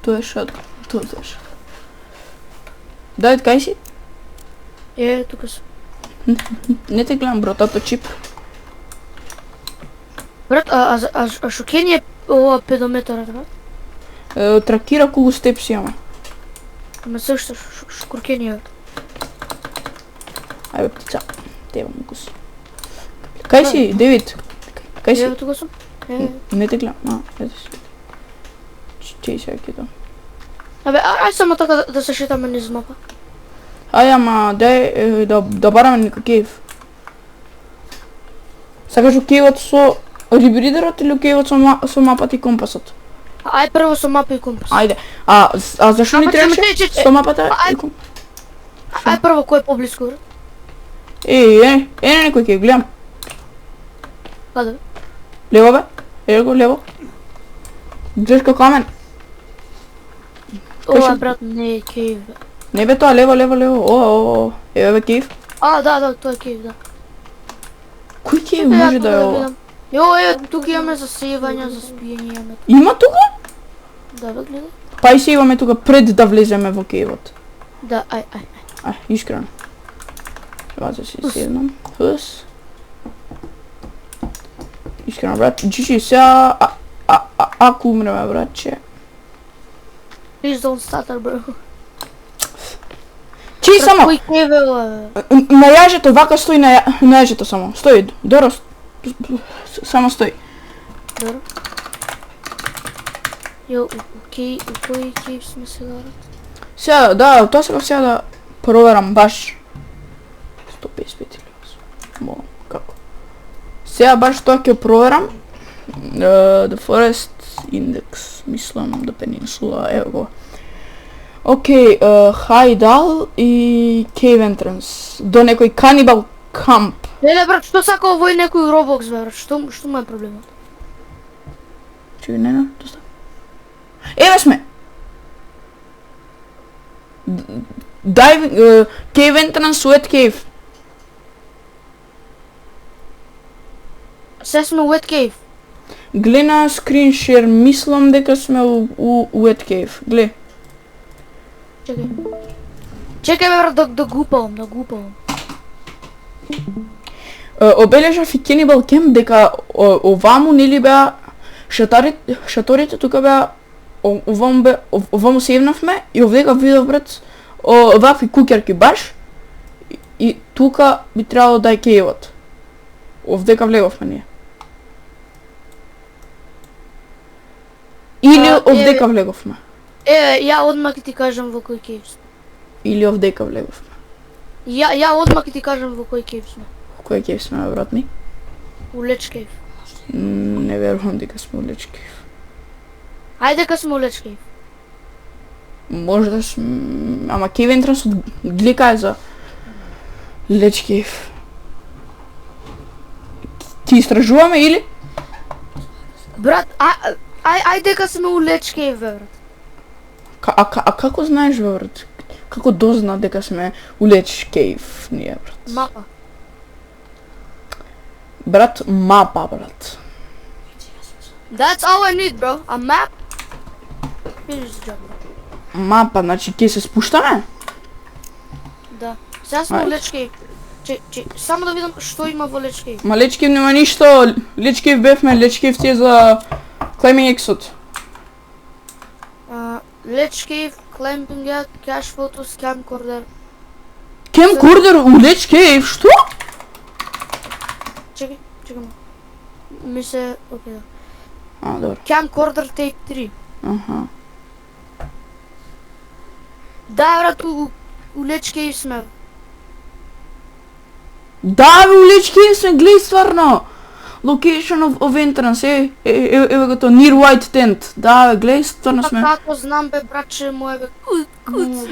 тоа е шатка. Тоа е шатка. Давид, кај си? Тука сум. Не те гледам, брат, тато чип. Брат, а шо ке ни е ова педометарот, брат? Тракира колку степ си имаме. Ама сашто, шо ке ни е? Ајде, птица. Теба мукус. Кај си, Девид? Кај си? Тука сум. Не те гледам, ете си. Чеј сега ќе дам. Абе, ај само така да се шетаме низ мапа. Ајде, ама дај да бараме некој кейв. Сакаш у кейвот со рибридерот или у кейвот со мапата и компасот? Ај прво со мапа и компас. Ајде. Зашо ни требаше со мапата и компасот? Ај прво кој е поблиску, брат? Некој кейв, гледам. Каде? Лево бе? Ево го, лево. Гледаш како камен. Ова, брат, не е кейв, бе. Не бе тоа, лево. Ево бе кейв. Да, тоа е кейв, да. Кој кейв може да е ова? Тука имаме за сејвање, за спиење имаме. Има тука? Да, бе, гледај. Па и сејваме тука пред да влеземе во кейвот. Да, ај. Искрено. Вазе си седнам. Хус. Искрено, брат. GG, сега... Ако умреме, братче. Please don't stutter, bro. Чи само! Кој кейв е ова, бе? На јажето, вака стои на јажето само. Стои, Доро. Само стои. Добро. У кој кейв сме сега, брат? Сега, да, тоа сакав сега да проверам баш 155 лева. Како? Сега баш тоа ќе проверам. The Forest Index, мислам, The Peninsula, ево го. Океј, Hideout и Cave Entrance. До некој Cannibal Camp. Не, брат, што сака овој некој Roblox, бе, брат? Што му е проблемот? Чекај, не, доста. Еве сме! Dive, cave entrance, wet cave. Се сме у Wet Cave. Гле на screen share, мислам дека сме у wet cave. Гле. Чекај. Чекај бе брат да го упалам. Обележав и Cannibal Camp дека оваму нели беа шаторите тука беа оваму севнавме и овдека видов брат вакви куќарки баш и тука би требало да е кејот. Овдека влеговме ние. Или овдека влеговме. Ја одма ќе ти кажам во кој кейв сме. Или овдека влеговме. Ја одма ќе ти кажам во кој кейв сме. Кој кейв сме, брат ми? У Ledge Cave. Не верувам дека сме у Ledge Cave. Ајде дека сме у Ledge Cave. Може да сме... Ама Cave Entrance глика е за Ledge Cave. Ти истражуваме или? Брат, ајде дека сме у Ledge Cave, бе, брат. А како знаеш, бе, брат? Како дозна дека сме у Ledge Cave ние, брат? Мапа. Брат, мапа, брат. That's all I need, bro. A map. Finish the job. Мапа, значи ќе се спуштаме? Да. Сега сме у Ајде. Ledge Cave. Само да видам што има во Ledge Cave. Ма Ledge Cave нема ништо. Ledge Cave бевме, Ledge Cave ти е за Climbing Exod. Ledge Cave, Climbing Gate, Cache Photos, Camcorder. Camcorder у Ledge Cave, што? Чекај. Ми се... Окей, да. Добро. Camcorder Take 3. Аха. Да, брат, у Ledge Cave сме. Да, бе, у Ledge Cave сме, гледај стварно. Location of entrance, еве го тоа, near white tent. Да, бе, гледај, стварно сме. Како знам, бе, братче моје, бе,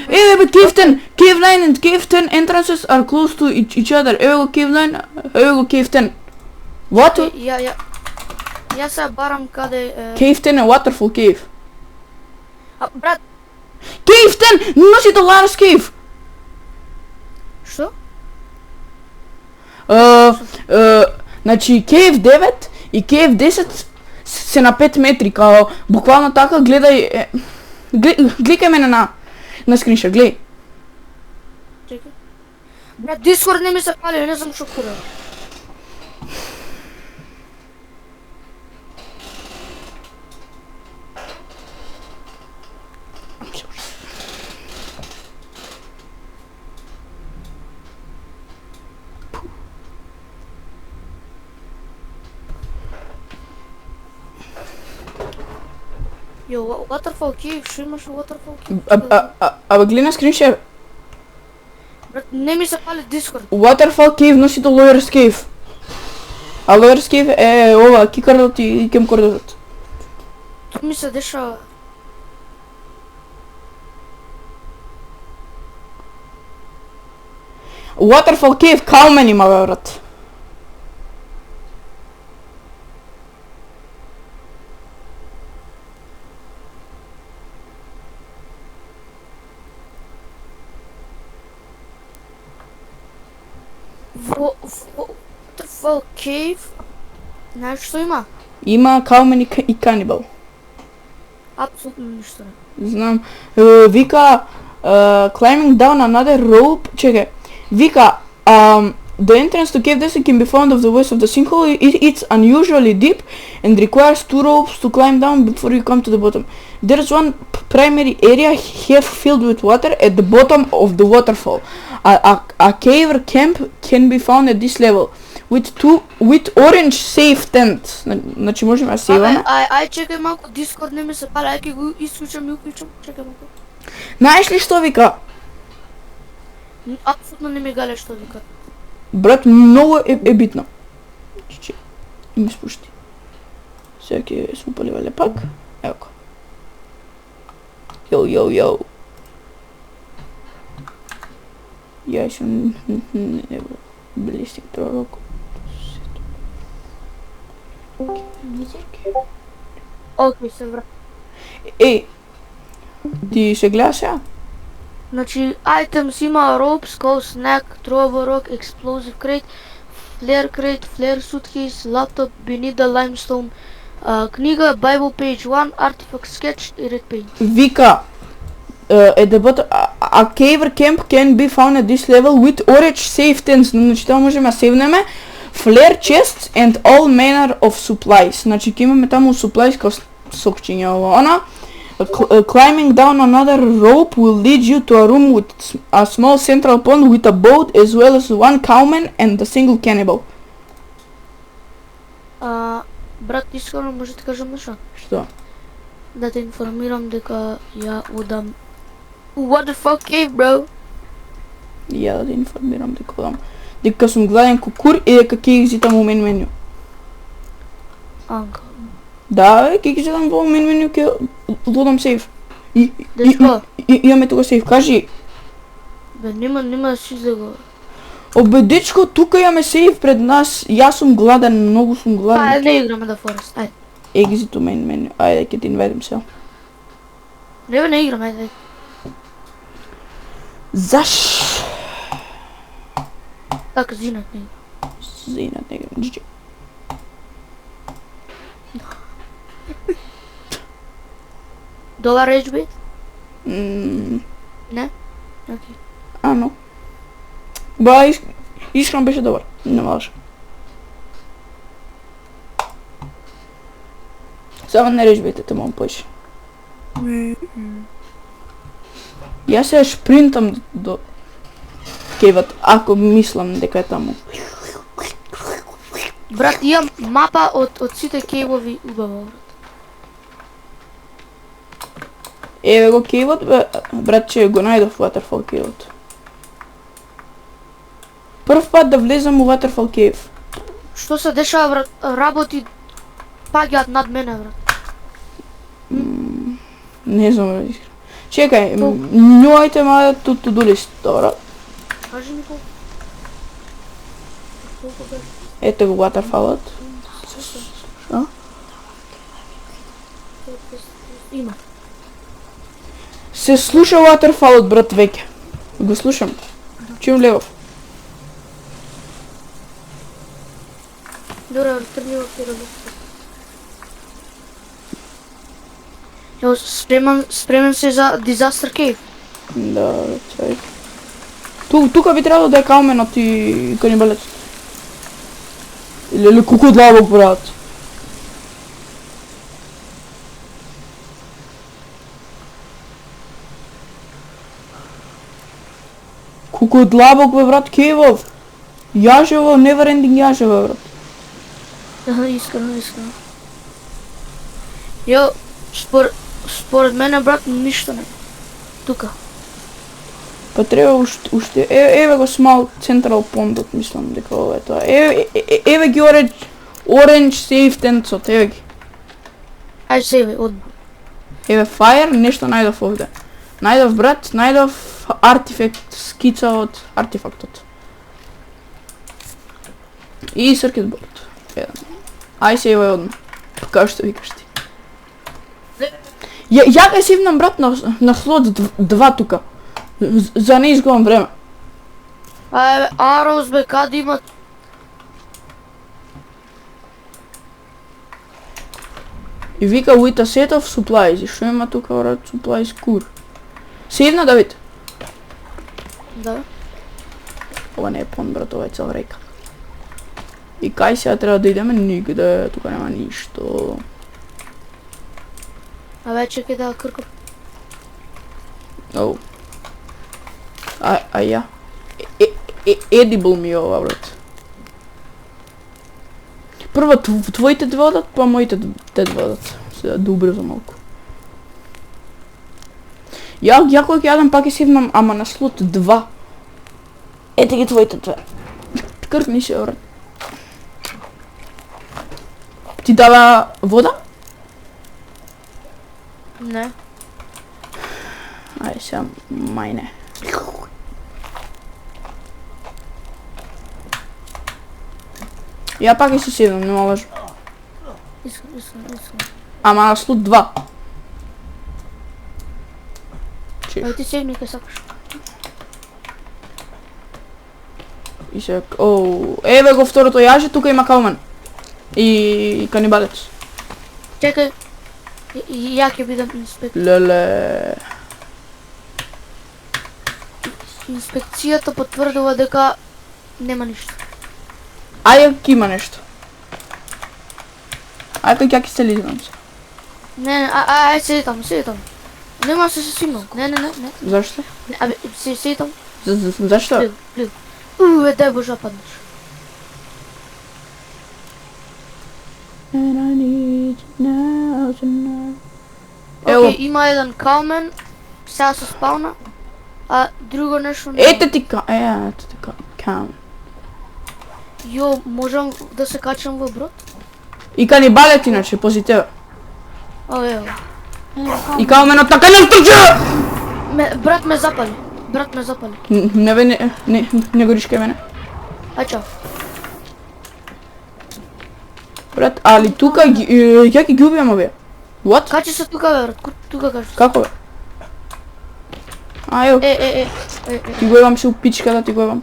Еве бе, Cave 10, Cave 9 and Cave 10 entrances are close to each other. Еве го Cave 9, еве го Cave 10. What? Ја се барам каде... Cave 10 е Waterfall Cave. Брат, Cave 10! Носи до Lars Cave! што? Значи, Cave 9 и Cave 10 се на 5 метри, као буквално така, гледај, гликај мене на скриншот, гледај. Чекај. Брат, Discord не ми се пали, не знам што курам. Йо, Waterfall Cave, што имаш во Waterfall Cave? Абе, гледај на скриншот. Брат, не ми се пали Discord. Waterfall Cave носи до Lawyer's Cave. А Lawyer's Cave е ова, кикардот и Camcorderот. Тоа ми се дешава. Waterfall Cave каумен има, бе, брат. Во Waterfall Cave, знаеш што има? Има каумен и канибал. Апсолутно ништо не. Знам. Вика, climbing down another rope, чекај. Вика, the entrance to Cave 10 can be found off the west of the sinkhole. It's unusually deep and requires 2 ropes to climb down before you come to the bottom. There's one primary area half filled with water at the bottom of the waterfall. A caver camp can be found at this level with orange safe tent. Значи можеме да севаме. Ај, чекај малку, Discord не ми се пали, ај ќе го исклучам и уклучам, чекај малку. Знаеш ли што вика? Апсолутно не ми гале што вика. Брат, многу е битно. Че, ми спушти. Сега ќе се упали вале пак. Ево ко. Йоу. Ја сум балистик пророк. Окей, се врат. Ти се гледа сега? Значи, items има rope, skull, snack, throwable rock, explosive crate, flare suitcase, laptop, beneath the limestone, книга, Bible page 1, artifact sketch и red paint. Вика, at the bottom, a caver camp can be found at this level with orange save tents. Значи тоа можеме да сейвнеме flare chests and all manner of supplies. Значи ќе имаме таму supplies као сокчиња ова она. Climbing down another rope will lead you to a room with a small central pond with a boat as well as one cowman and a single cannibal. Брат, искрено може да кажам нешто? Што? Да те информирам дека ја одам What the fuck cave, bro? Ја да те информирам дека одам. Дека сум гладен кукур и дека ќе ги зитам у мен меню. Анка. Да, бе, ќе ги зитам во мен меню, ќе лудам сейф. Дечко? Имаме тука сейф, кажи. Бе, нема да си го. Обе, дечко, тука имаме сейф пред нас. Јас сум гладен, многу сум гладен. Ајде, не играме да Forest, ајде. Exit у мен меню. Ајде, ќе ти инведем се. Не играме, ајде. Заш? Така, зинат не. Зинат не играм, GG. Долар HB? Не? Окей. Ано. Ба, искрено беше добар. Не лажам. Само не режбете, те мам појше. Јас се шпринтам до кеват, ако мислам дека е таму. Брат, имам мапа од сите кейвови убаво, брат. Еве го кевот, братче, го најдов Waterfall кевот. Прв пат да влезам у Waterfall кев. Што се дешава, брат? Работи паѓаат над мене, брат. Не знам, брат. Чекај, њуајте ма to-do list, добро. Кажи ми колку. Колку беше? Ето го Waterfall-от. Што? Има. Се слуша Waterfall-от, брат, веќе. Го слушам. Чујам левов. Добре, тргни во пирамидата. Јо, спремен се за Disaster Cave. Да, брат, чај. Тука би требало да е кауменот и канибалец. Или кукудлавок, брат. Кукудлавок, бе, брат, кевов. Јажево, never ending јажево, брат. Искрено. Јо, според мене, брат, ништо не. Тука. Па треба уште, еве го смал централ пондот, мислам дека ова е тоа. Еве ги оранж сейф тенцот, еве ги. Ајде себе, одма. Еве fire, нешто најдов овде. Најдов, брат, артефакт, скица од артефактот. И circuit board. Ај се еве одма. Како што викаш ти. Ја га сивнам, брат, на слот 2 тука. За не изгубам време. Арос, бе, каде имат? И вика with a set of supplies. И што има тука, брат, supplies кур. Сивна, Давид? Да. Ова не е пон, брат, ова е цел река. И кај сега треба да идеме? Нигде, тука нема ништо. А вече ќе да кркам. Оу. А ја? Edible ми е ова, брат. Прво твоите две одат, па моите две одат. Сега да убрзам малку. Ја кога ќе јадам пак ќе сивнам, ама на слот 2. Ете ги твоите две. Кркни се, брат. Ти дава вода? Не. Ајде сега, мај не. Ја пак ќе се седам, нема лажу. Искрено. Ама на слот 2. Ај ти сегни кај сакаш. И се... Оу... Еве го второто јаже, тука има каумен. И канибалец. Чекај. Ја ќе бидам инспектор. Леле... Инспекцијата потврдува дека нема ништо. Ајде, ки има нешто. Ајде, ќе се лизнам се. Не, ај седи таму. Нема се симам. Не. Зашто? Абе, седи таму. Зашто? Гледа. Дај Боже, паднеш. Ево. Океј, има еден каумен, сега се спауна, а друго нешто не. Ете ти каумен. Јо, можам да се качам во брод? И канибалет иначе, пози тебе. О, ево. И кауменот така не стрча! Брат ме запали. Не бе, не гориш кај мене. Ај чао. Брат, али тука ја ги убијам овие. What? Качи се тука, бе, брат. Тука качи се. Како бе? Ајо, ти го имам се у пичката, ти го имам.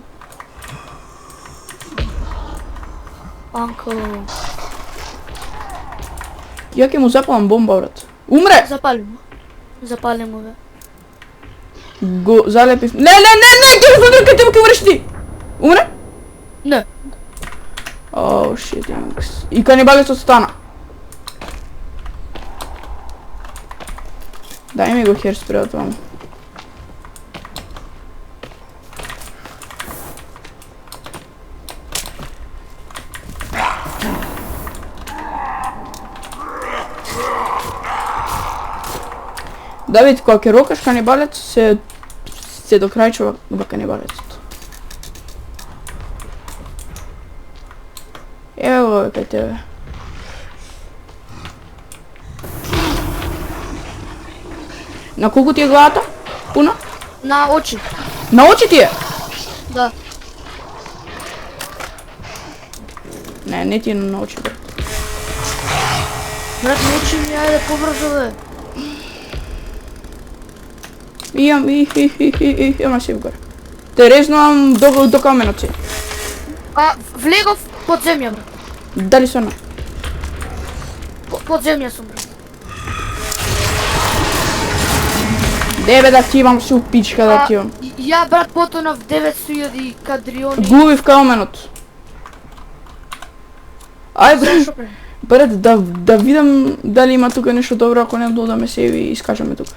Анко. Ја ќе му запалам бомба, брат. Умре! Запали му, бе. Го залепив. Не, ќе умреш ти! Умре? Не. Оу, shit, јанкс. И канибалецот стана. Дај ми го хер спреот ваму. Давид, кога ќе рокаш канибалец, се докрајчува во канибалецот. Ево го кај тебе. На колку ти е главата? Пуна? На очи. На очи ти е? Да. Не ти е на очи, брат. Брат, на очи ми, ајде побрзо, бе. Имам си горе. Те резнувам до каменот си. Влегов под земја, брат. Дали се она? Под земја сум, брат. Дебе да ти имам се у пичка да ти имам. Ја, брат, потонав 900.000 кадриони. Губив каменот. Ајде, Зашо, бре? брат, да видам дали има тука нешто добро, ако не додаме се и искажаме тука.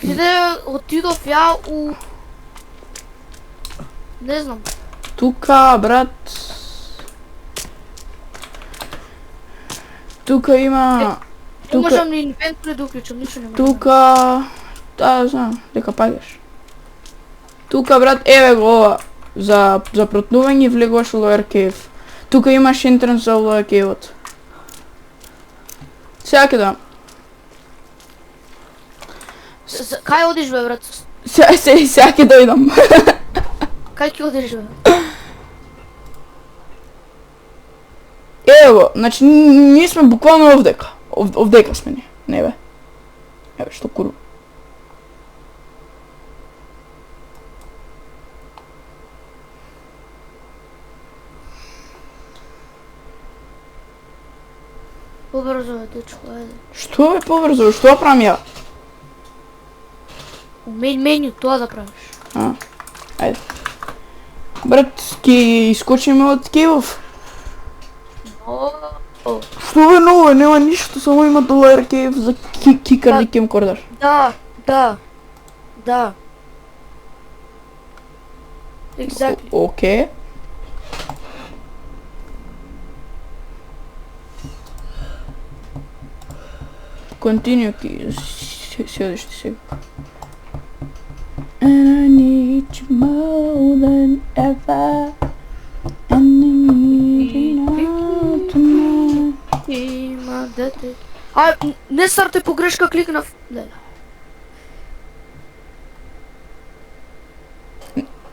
Каде отидов ја у... Не знам. Тука, брат... Тука има... Не можам ни инвентори да уклучам, ништо не можам. Тука... Да, знам, дека паѓаш. Тука, брат, еве го ова. За протнување влегуваш во Lower Cave. Тука имаш ентренс за Lower Cave-от. Сега ќе дам. Кај одиш, бе, брат? Сега ќе дојдам. Кај ќе одиш, бе? Ево, значи ние сме буквално овдека. Овдека сме ние. Не бе. Еве што курва. Побрзо, бе, дечко, ајде. Што е побрзо? Што правам ја? У меню тоа да правиш. Ајде. Брат, ќе искочиме од кевов. Што бе ново, нема ништо, само има Lower Cave за кикар и кемкордар. Да. Exactly. Океј. Continue ки си одиш ти сега. And I need you more than ever. And I need you now tonight. Има дете. Не стартај погрешка, кликнав. Не.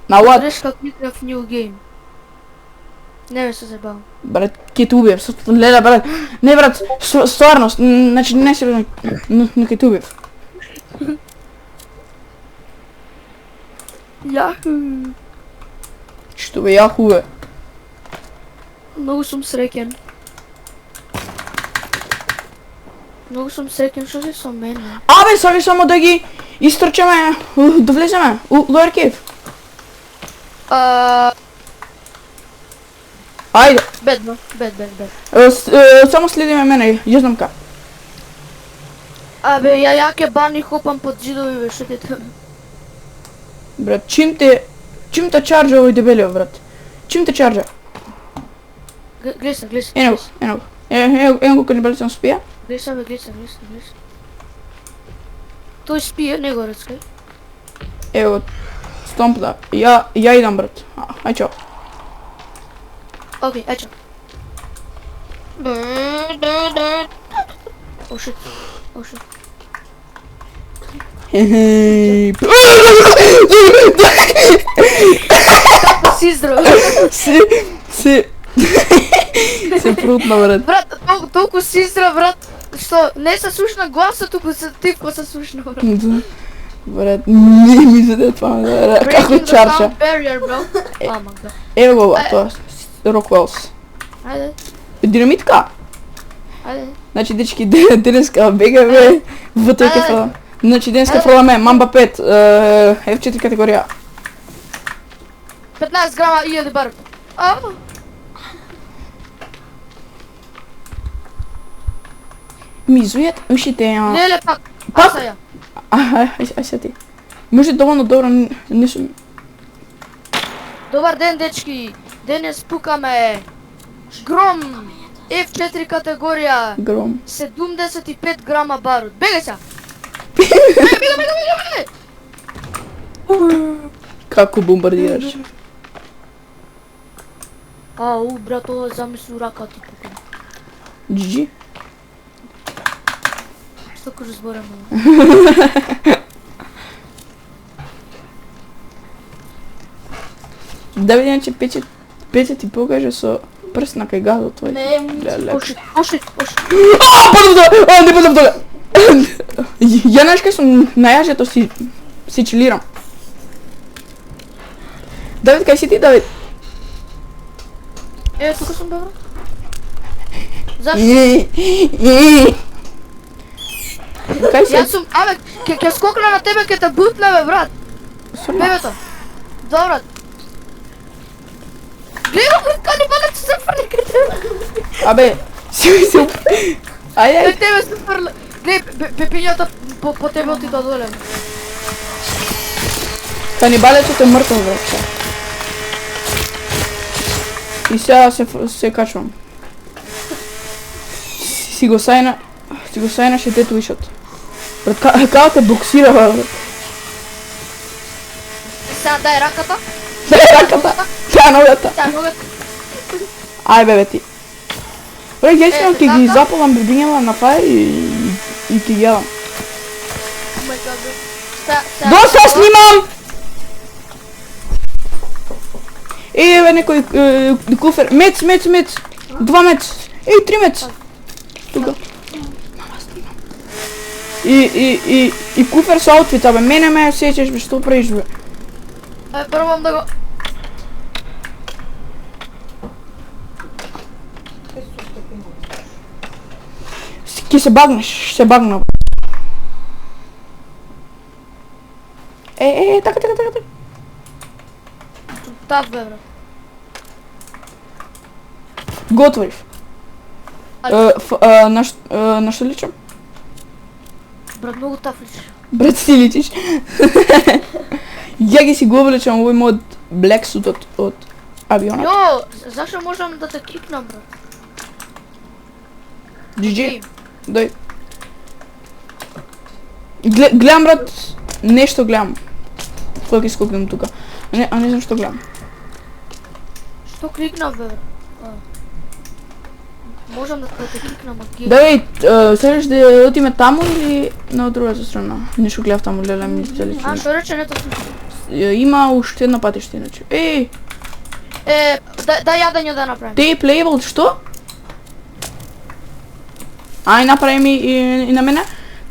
На what? Грешка, кликнав new game. Не ме се заебавам. Брат, ќе те убиев. Леле, брат. Не, брат, стварно, значи не сериозно, но ќе те убиев. Јаху. Што бе, јаху бе. Многу сум среќен. Многу сум среќен што си со мене. Абе, сакаш само да ги истрчаме, да влеземе у Lower Cave. Ајде, Бедно. само следиме мене, ја знам ка. Абе, ја ке бани хопам под зидови, бе, што ти тоа? Брат, чим те чарджа овој дебелиот, брат. Чим те чарджа? Глеса. Ено го канибалицам спија. Глеса. Тој спие, не го рецкај. Ево, стомп да. Ја идам, брат. Ај чао. Окей, ечо. О, шит. Си здрав. Се прутна, брат. Брат, толку си здрав, брат, што не се слушна гласа, туку се типко се слушна, брат. Брат, не ми заде това, брат. Како Breaking the чарча. sound barrier, bro. Мага. Ево го, тоа. Rockwells. Ајде. Динамитка. Значи, дечки, денеска бегаме во тој кафе. Значи, денеска фрламе Мамба 5, F4 категорија. 15 грама и јаде бар. Ми зујат ушите, Леле, пак. Пак? Ај Ај се ти. Може доволно добро, не сум... Добар ден, дечки. Денес пукаме Гром F4 категорија. Гром. 75 грама барут. Бегај са. Бегај. Како бомбардираш? Ау, брат, ова замислу рака ти пукам. GG. Што кажеш зборам? Да видим че пече ти покаже со прст на кај газот твој. Не, ошит. Падам тоа! Не падам тоа! Ја знаеш кај сум на јажето си чилирам. Давид, кај си ти, Давид? Тука сум, добро. Зашто? Кај си? Јас сум, ќе скокна на тебе, ќе те бутне, бе, брат. Бебето. Добро. Гледа, канибалец се фрли кај тебе. Абе, си... Кај тебе се фрли. Гледа, пепињата по тебе отида доле. Канибалецот е мртов, брат. И сега се качвам. Си го сајнаше тето вишот. Брат, као те боксира, брат. Сега дај раката. Дај раката. Дај ногата. Дај ногата. Ај бе ти. Бре, ја искам ќе ги запалам бебињава на фај и ќе ги јадам. Доста снимам! Еве некој куфер. Мец. 2 мец. 3 мец. Тука. Мама снимам. И куфер со аутфит, абе, мене ме сеќаш, бе, што правиш, бе? Пробам да го... Ке се багнеш, се багна. Така. Так, бе, брат. Го отворив. На што личам? Брат, многу таф личиш. Брат, си личиш. Ја ги си го облечам овој мод Black Suit од авионот. Јо, зашо можам да те кикнам, брат? GG. Дој. Гледам, брат, нешто гледам. Кога ќе скокнем тука. А не знам што гледам. Што кликнав, бе? Можам да те кикнам, а ке... Давид, сакаш да отиме таму или на другата страна? Нешто гледав таму, леле ми се лично. А, што рече, не то слушам. Има уште едно патиште, иначе. Да јадење да направим. Tape labeled, што? Ај, направи ми и на мене.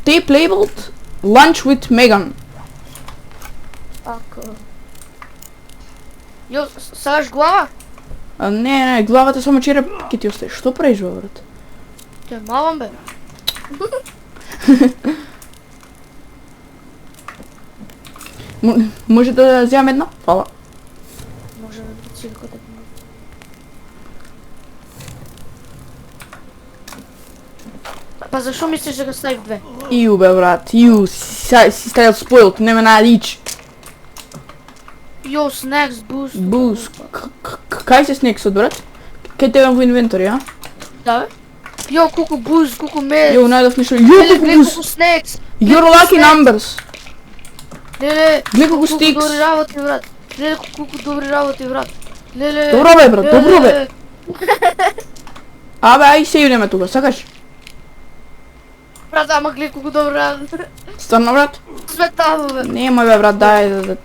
Tape labeled Lunch with Megan. Ако... Јо, сагаш глава? А не, главата само череп ќе ти остане. Што правиш, бе, брат? Те малам бе. Може да земам една? Фала. Може да си како така. Па зашо мислиш да го ставив две? Иу, бе, брат, иу, си ставил спойлт, не ме најдич. Јо, снекс, буст. Бус, кај се снексот, брат? Кај тебе во инвентори, а? Да бе? Јо, колку буст, колку мед. Јо, најдов нешто, јо, колку Гледай бус! колку снекс. Your lucky numbers! Леле, Гледай колку стикс! добри работи, брат. Гледай колку добри работи, брат. Леле. Добро бе, брат, добро бе! Абе, ај се идеме тука, сакаш? Брат, ама гледай колку добри работи. Стварно, брат? Све таму, бе. Немој бе, брат, дај.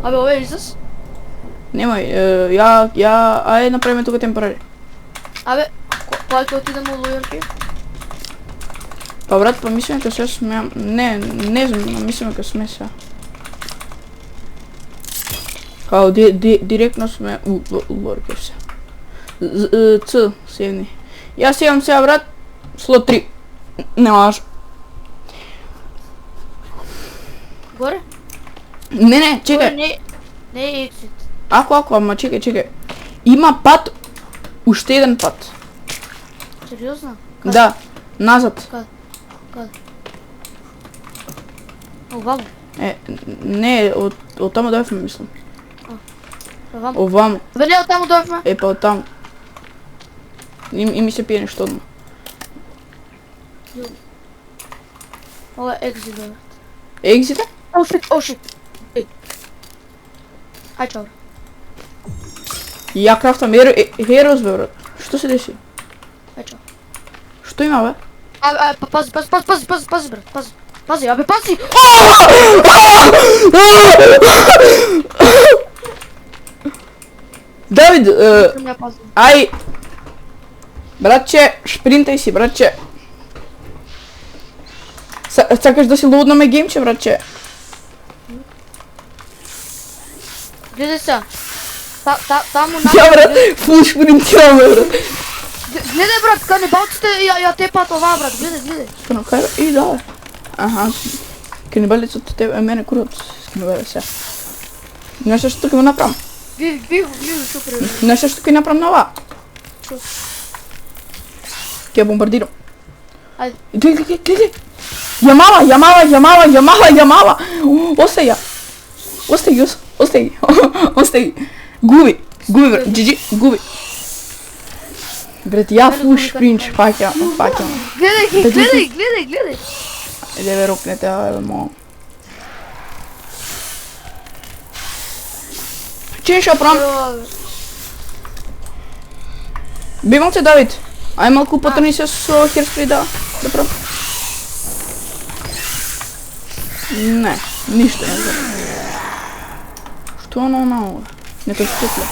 Абе, ове изас? Немој, ај направиме тука темпорари. Абе, кога ќе отидеме у Лујорки? Па брат, па мислиме ка се сме... Не знам, мислиме ка сме се. Као, директно сме у Лујорки се. Ц, севни. Јас севам сега, брат, слот 3. Не маж. Горе? Не, чекај. Горе не е ексит. Ако, ама чекај. Има пат, уште еден пат. Сериозно? Да, назад. Каде? Овамо. Не, од таму дојавме, мислам. Овамо. Овамо. Бе, не, оттаму дојавме. Па од таму. И ми се пие нешто одма. Ова е ексит, бе. Екзите? О, шит. Ај, чао. Ја крафтам Heroes, бе, брат. Што се деси? Ај, чао. Што има, бе? Пази, брат, пази, абе, пази! Давид, Не пази. ај! Братче, шпринтај си, братче. Сакаш да си луднаме геймче, братче? Гледај се. Таму Ја, брат, фул шпринтирам, бе, брат. Гледај, брат, канибалците ја тепат ова, брат, гледај. Спано, кај, бе? И, да, бе. Аха, канибалицот тебе, мене курот, канибале се. Нешто што ќе го направам. Гледај, што прави. Нешто што ќе направам на ова. Што? Ќе бомбардирам. Ајде. Гледај. Јамала. Остај. Губи, брат, GG, губи. Брат, ја фул шпринт, фаќам. Гледај. Еде бе, рокнете, бе, мо. Че шо правам? Бимам се, Давид. Ај малку потрни се со херспри да правам. Не, ништо не знам. Што оно? Не те стукла.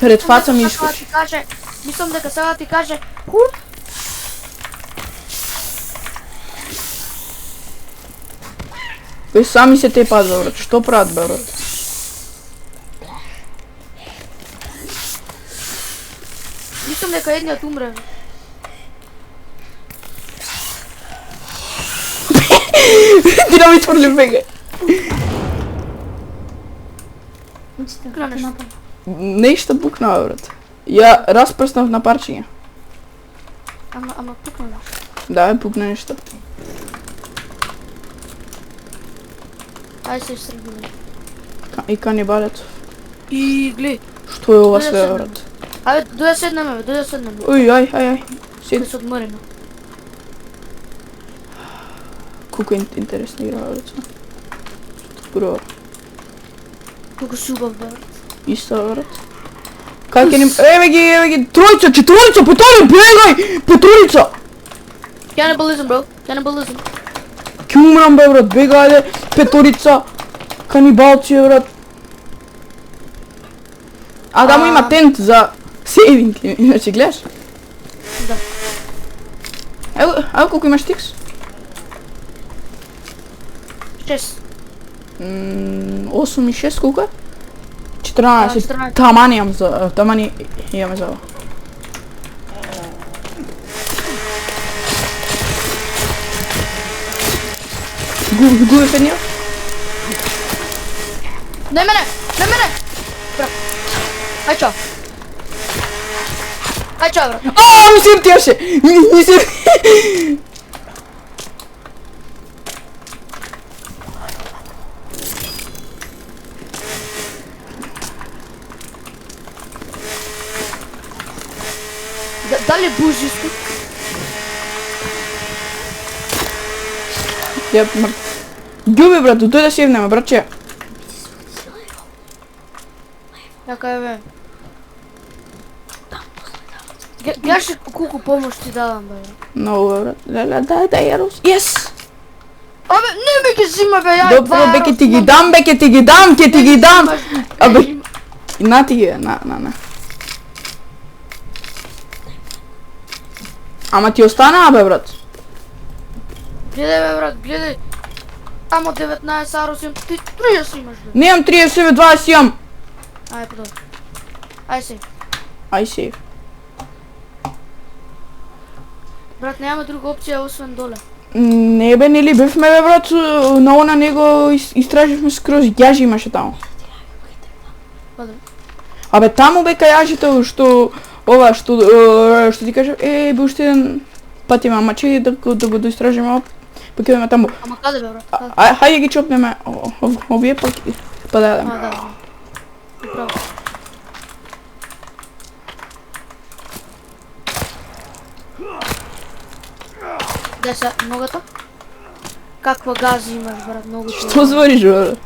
Пред фаца ми искочи. Мислам дека сега ти каже хур. Бе, сами се тепат, бе, брат. Што прават, бе, брат? Мислам дека едниот умре. Динамит фрли бега. Нешто букна, бе, брат. Ја распрснав на парчиња. Ама пукна. Да, пукна нешто. Ај се сребиле. И канибалец. И гледај. Што е ова све, брат? Ајде, дојде седнеме. Ој, ај. Седи се одморено. Колку интересна игра, брат. Бро, Колку си убав, бе. исто, брат. Кај ќе ним... Еве ги, тројца, четворица, бегај! Петрорица! Канибализм, бро. Ќе умрам, бе, брат, бегајде, петорица, канибалци, брат. А таму има тент за сейвинг, иначе гледаш? Да. Ево колку имаш тикс? 6. 8 и 6 колку е? 14. 14. Тамани имам за тамани имаме за ова. Губив едниот? Не мене! Брат. Ај чао. Ај чао, брат. Не се втиаше! Не се... Дали бужиш тук? Ја мртв. Губи, брат, тој да севнеме, братче. Така е, бе. Гледаш ли колку помош ти давам, бе? Много, брат. Да, Јарос. Yes! Абе, не ме ги зима, бе, ја Добро, бе, ке ти ги дам, бе, ке ти ги дам. Абе, на ти ги е, на. Ама ти останаа, бе, брат. Гледај, бе, брат, гледај. Амо 19 арос имам, ти 30 имаш, бе. Немам 30, бе, 20 имам. Ај, подобро. Ај се. Ај сейф. Брат, нема друга опција освен доле. Не бе, нели бевме, бе, брат, на она него истраживме скроз, јажи имаше таму. Подобро. Абе, таму бе кај јажито, што ти кажа, бе уште еден пат има, ама чеј да го доистражиме, па ќе одиме таму. Ама каде, бе, брат? Каде? Хајде ги чопнеме, овие па да јадеме. Да. Управо. Де се ногата? Каква гази имаш, брат, многу ти. Што звориш, бе?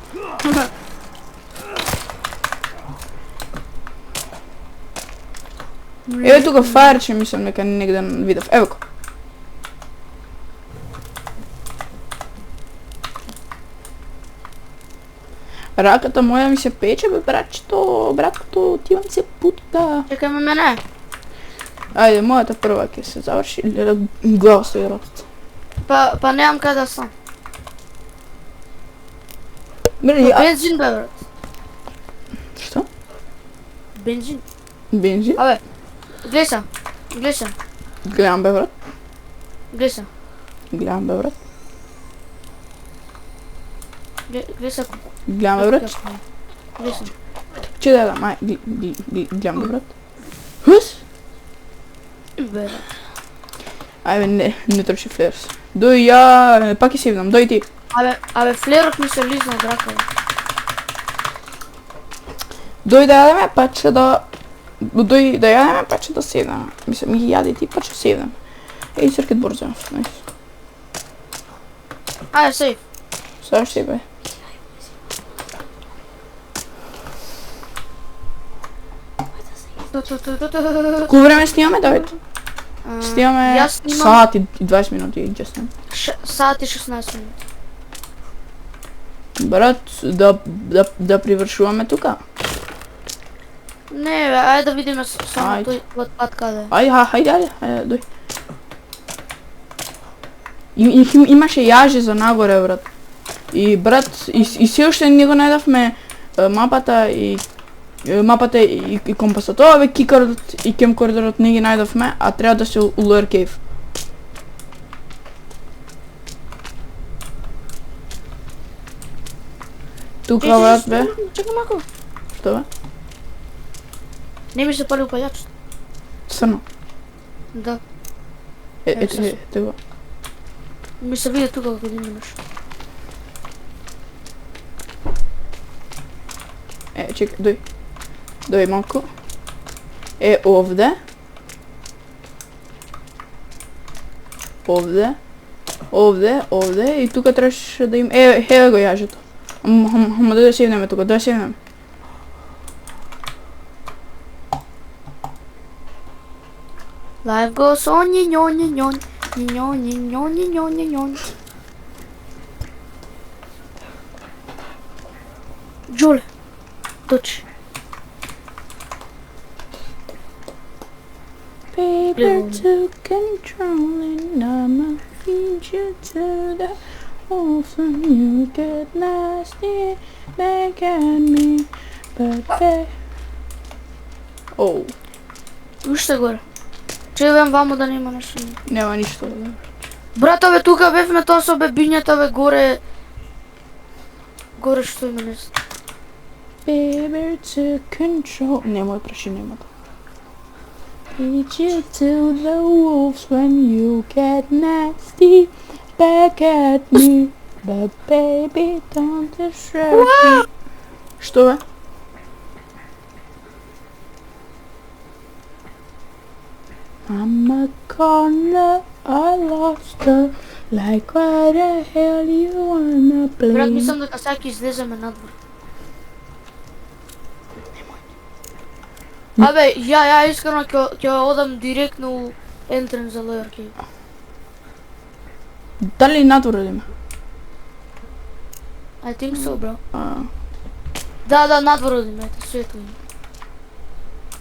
Еве тука фаерче, мислам дека негде видов. Ево го. Раката моја ми се пече, бе, братко, ти вам се путка. Чекај ме мене. Ајде, мојата прва ќе се заврши, глава стои ротот. Па немам каде да сам. Бензин, бе, брат. Што? Бензин. Бензин? Абе, гледај се. Гледам, бе, брат. Гледај се. Гледам, бе, брат. Гледај се. Гледам, бе, брат. Гледај се. Че да дам, ај, гледам, бе, брат. Хус? Бе, брат. Ајде, не троши флерс. Дој ја, пак ќе севнам, дој ти. Абе, флерот ми се влизна од рака, бе. Дој да јадеме, па ќе дој да јадеме, па ќе да седнеме. Мислам, ги јади ти, па ќе седнеме. Еј, цркет борзо, најс. Ајде, сейф. Сега ще бе. Колко време снимаме, Давид? Снимаме Јас снимам сат и 20 минути, just сат и 16 минути. Брат, да привршуваме тука? Не, бе, ајде да видиме само Ајде. тој пат каде е. Хајде, дој. Имаше јаже за нагоре, брат. И брат, и се уште не го најдовме мапата и компасот. Ова бе кикордот и кемкордорот не ги најдовме, а треба да се у Lower Cave. Тука, брат, бе. Чекай малку. Што бе? Не ми се пали упалјачот. Црно. Да. Ете го. Ми се види тука како да имаш. Чекај, дој малку. Овде. Овде и тука требаше да има. Еве го јажето. Ама да севнеме тука, да севнеме. Life goes on, ньон. Джуле. Точи. Paper to controlling, I'ma feed you to the wolves when you get nasty back at me, but they... Оу, Уште горе. Чевам ваму да нема нешто. нема ништо. Да. Брат, ове тука бевме тоа со бебињата, ове горе. Горе што има нешто. Baby to control... Немој праши, нема да. Lead you to the wolves when you get nasty back at me, but baby don't distract me. Што бе? I'm a corner, I lost her. Like what the hell you wanna play? Брат, мислам дека сега ќе излеземе надвор. Абе, ја искрено ќе одам директно у ентрен за Lower Cave. Дали надвор одиме? I think so, bro. Да, надвор одиме, ете, светло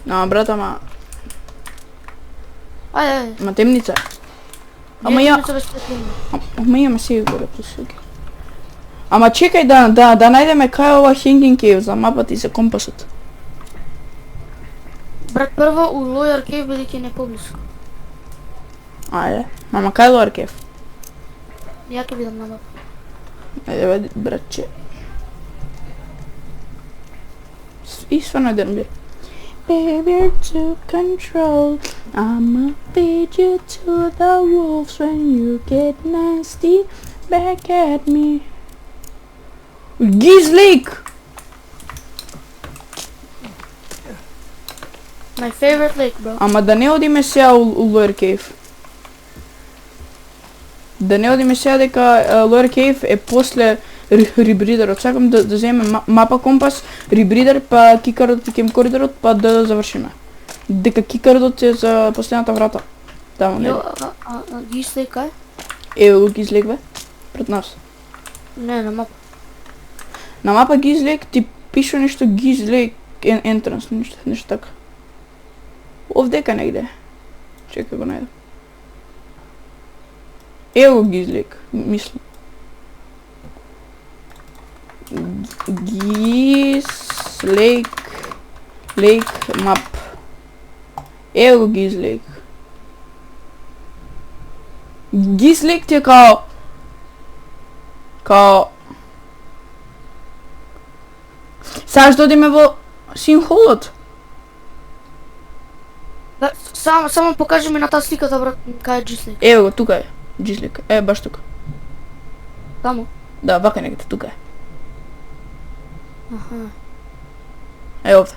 има. Брат, ама Ајде. темница е. Ама Ама имаме сега горе посуки. Ама чекај да најдеме кај е ова Hanging Cave за мапата и за компасот. Брат, прво у Lower Cave бидејќи не поблиску. Ајде. Ама кај Lower Cave? Ја ќе видам на мапа. Ајде бе, братче. И свано еден бир. Baby to control, I'ma feed you to the wolves when you get nasty back at me. Geese Lake! My favorite lake, bro. Ама да не одиме сега у Lower Cave. Да не одиме сега дека Lower Cave е после рибридерот. Сакам да земеме мапа, компас, рибридер, па кикардот и кемкоридерот, па да завршиме. Дека кикардот е за последната врата. Таму не. Geese Lake кај? Ево го Geese Lake бе. Пред нас. Не, на мапа. На мапа Geese Lake ти пише нешто Geese Lake entrance, нешто така. Овдека негде. Чекај го најдам. Ево го Geese Lake, мислам. Geese Lake map. Ево го Geese Lake. Geese Lake ти е као Саш да одиме во Синхолот. Само покажи ми на таа сликата, брат, кај е Geese Lake. Ево го, тука е. Geese Lake. Е, баш тука. Таму? Да, вака негде, тука е. Аха. Е, овде.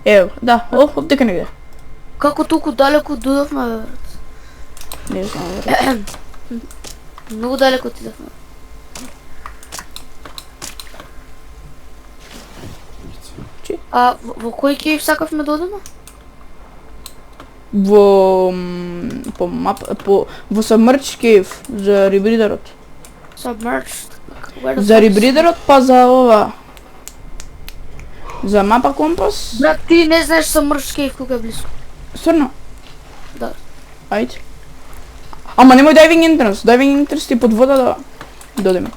Ево, да, овдека негде. Како толку далеку додовме, бе, брат? Не знам, брат. Многу далеку отидовме. Во кој кейв сакавме да одиме? Во Submerged Cave за рибридерот. Submerged? За рибридерот, па за ова. За мапа компас. Брат, ти не знаеш Submerged Cave колку е близко. Стварно? Да. Ајде. Ама немој Diving Entrance. Diving Entrance ти под вода да додеме.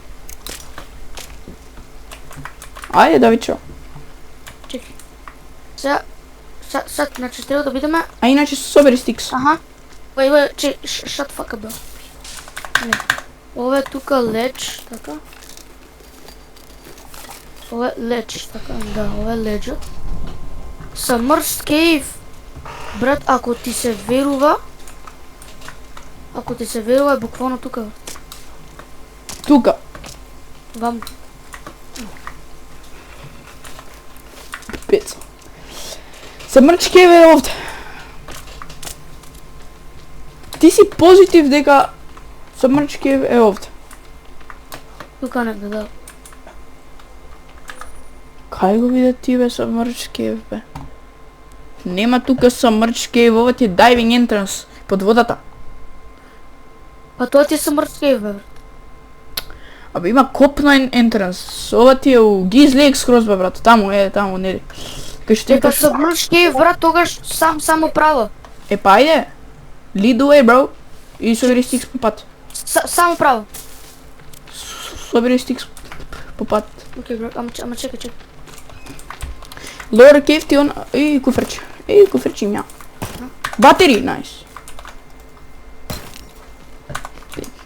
Ајде, да чо. Чекай. Сад, значи треба да бидеме... А иначе собери стикс. Аха. Wait, shut fuck up, bro. Не. Ова е тука ледж, така. Ова е ледж, така, да, ова е леджот. Submerged Cave. Брат, ако ти се верува е буквално тука. Тука. Вам. Пец. Submerged Cave е овде. Ти си позитив дека Submerged Cave е овде. Тука негде, да. Кај го виде ти бе Submerged Cave бе? Нема тука Submerged Cave, ова ти е Diving Entrance под водата. Па тоа ти е Submerged Cave, бе. Абе има копно entrance. Ова ти е у Geese Lake скроз бе брат. Таму нели. Кај што ти Дека Submerged Cave, брат, тогаш само право. Е па ајде. Lead the way, bro. И собери стикс по пат. Само право. собери стикс по пат. Окей, брат, ама чекай. Лора кефти он... Ей, куферче имја. Батери, најс.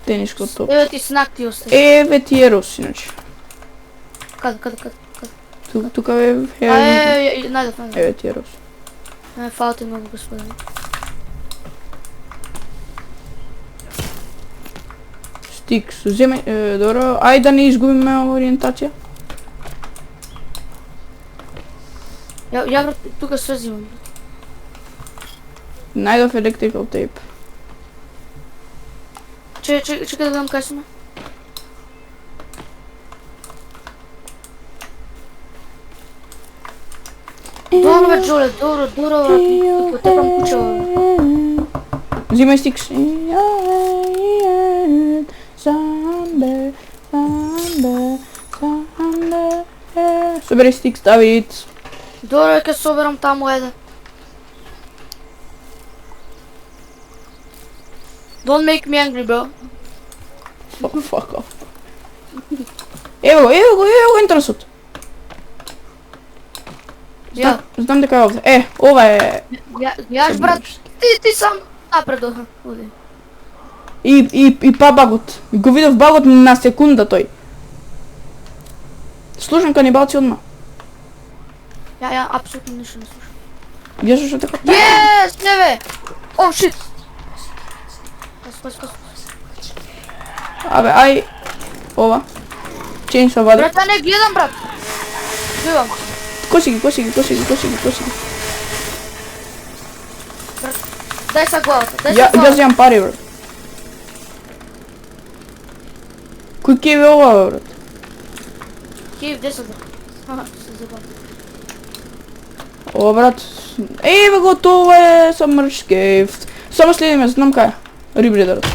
Тенишко топ. Еве ти снак ти остави. Еве ти ерос, иначе. Каде? Тука е... Најдов. Еве ти ерос. Фала ти многу, господин. Стикс, земе... Добро, ајде да не изгубиме ориентација. Ја брат, тука се взимам. Најдов electrical tape. Чекай да гледам кај сме. Добро бе, Джоле, добро, брат. Тепам кучево. Взимај стикс. Собери стикс, Давид. Добро, ќе соберам таму, еде. Don't make me angry, bro. Fuck off. Ево го интересот. Ја, Знам дека е овде. Ова е... јаш брат, ти сам напред оди. И па багот. Го видов багот на секунда тој. Слушам канибалци одма. Ја, апсолутно ништо не слушам. Ја слушам така. Yes, неве! О, shit! Пас. Абе, ај. Ова. Chainsaw вади. Брат, ја не гледам, брат. Гледам. Коси ги. Брат, дај са главата, Ја земам пари, брат. Кој ке е ова, брат? Киев 10, брат. Аха, се забавам. Ова, брат. Еве го, тоа е Summer's Cave. Само следиме, знам кај. Рибридарот.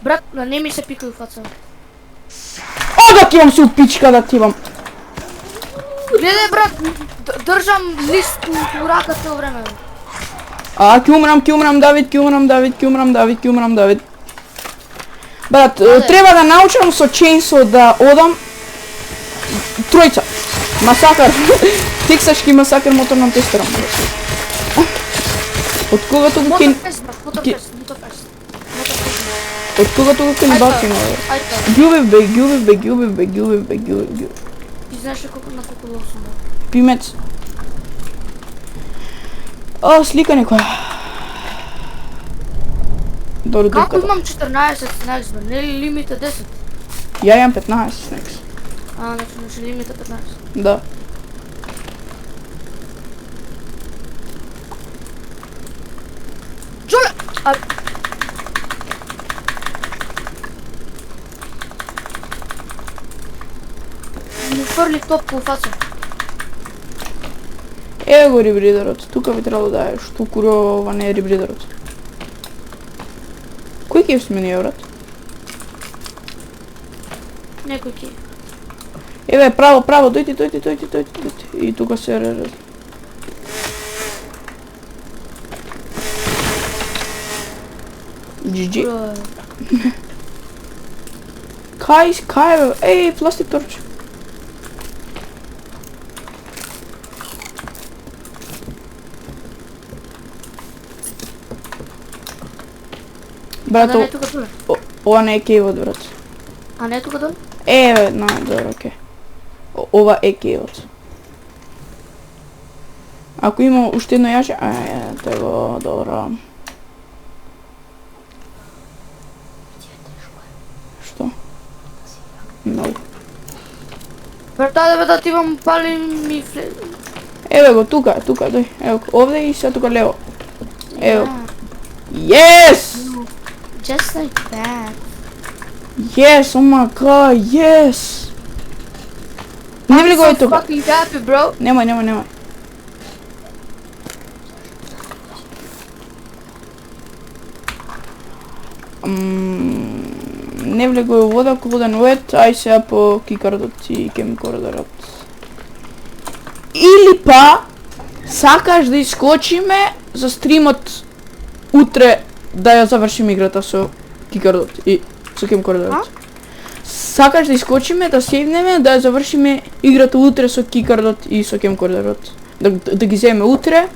Брат, не ми се пикај фаца. Да ти имам се упичка, да ти имам. Гледај, брат, држам лист у рака цело време, бе. Ќе умрам, Давид. Брат, треба да научам со Chainsaw да одам. Тројца. Масакар. Тексашки масакар моторном тестером. Од кога тука кен... Моторфест. Од кога тука канибалци има, бе? Гјубев бе. Ти знаеш ли на колку лов сум, бе? Пимец. Слика некоја. Добро, Како дупката. имам 14 снекс, бе? Не ли лимит е 10? Ја имам 15 снекс. Значи лимит е 15. Да. Джуле! Му фрли топка у фаца. Еве го рибридерот. Тука би требало да е штукуро, ова не е рибридерот. Кој ќе смени, брат? Некој ки. Еве, право, дојди. И тука се ререз. GG. Кај, бе? Пластик торч. Брат, Да не е тука доле. ова не е кејвот, брат. А не е тука доле? Еве, добро, окей. Ова е кејвот. Ако има уште едно јаже, тоа добро. Што? Многу. Брат, бе да ти вам пали ми фле... Еве го, тука, дој. Ево, овде и сега тука лево. Ево. Yes! Just like that. Yes, oh my god, yes! Не влегој I'm so тука. fucking happy, bro. Немој. Не влегој во вода, колден ует, ај сега по кикардот и кемкордерот. Или па, сакаш да искочиме за стримот утре да ја завршим играта со кикардот и со кемкордерот. Сакаш да искочиме, да седнеме, да ја завршиме играта утре со кикардот и со кемкордерот. Да ги земеме утре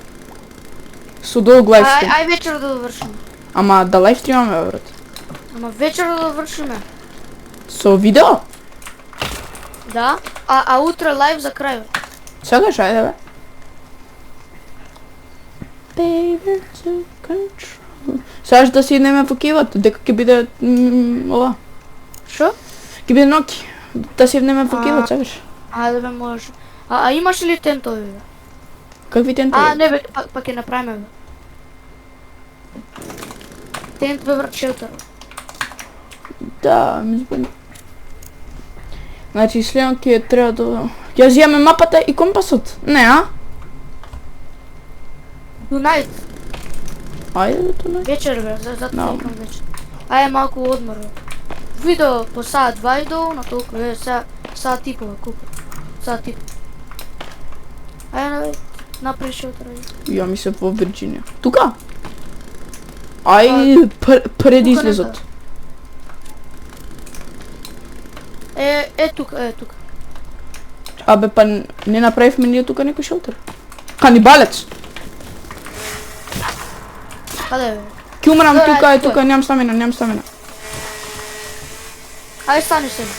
со долг лайфстрим. Ај вечер да довршиме. Ама да лайфстримаме, брат. Ама вечер да довршиме. Со видео? Да. А утре лайв за крајот. Сакаш, ајде бе. Baby to control. Сакаш да седнеме во кивот, дека ќе биде ова. Шо? Ќе биде ноки. Да седнеме во кивот, сакаш? Ајде бе, може. А имаш ли тентови бе? Какви тентови? Не бе, пак ќе направиме бе. Тент бе брат шелтер. Да, ми збори. Значи следно ќе треба да... Ќе зијаме мапата и компасот? Не, а? Tonight. Ајде бе, тонай. Вечер бе, затоа No. викам вечер. Ајде малку одмор бе. Видео по саат 2 и долу, на толку е, саат и пола, колку? Саат и. Ајде бе, направи шелтер. Ја ми се во Вирџинија. Тука? Ај, пред излезот. Тука. Абе, па не направивме ние тука некој шелтер. Канибалец! Каде бе? Ќе умрам Добре, тука, ајде, тука, немам стамина. Ајде стани сега.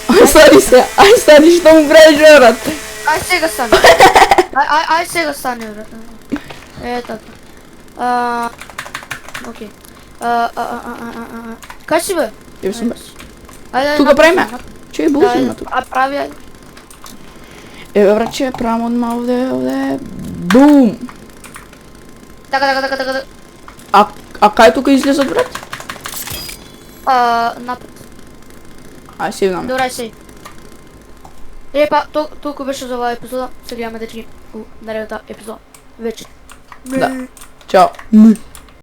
Ај стани, што му правиш, брат? Ајде сега стани. Ајде сега стани, брат. Така. Окей. Кај си бе? Еве сум бе. Ајде. Тука правиме? Чој бузима тука? Прави ајде. Еве братче, правам одма овде. Бум! Така. А кај тука излезот, брат? Напред. Ај се знам. Добре, ај се. Па, толку беше за оваа епизода. Се гледаме дечки у наредната епизода. Вечер. Да. Чао.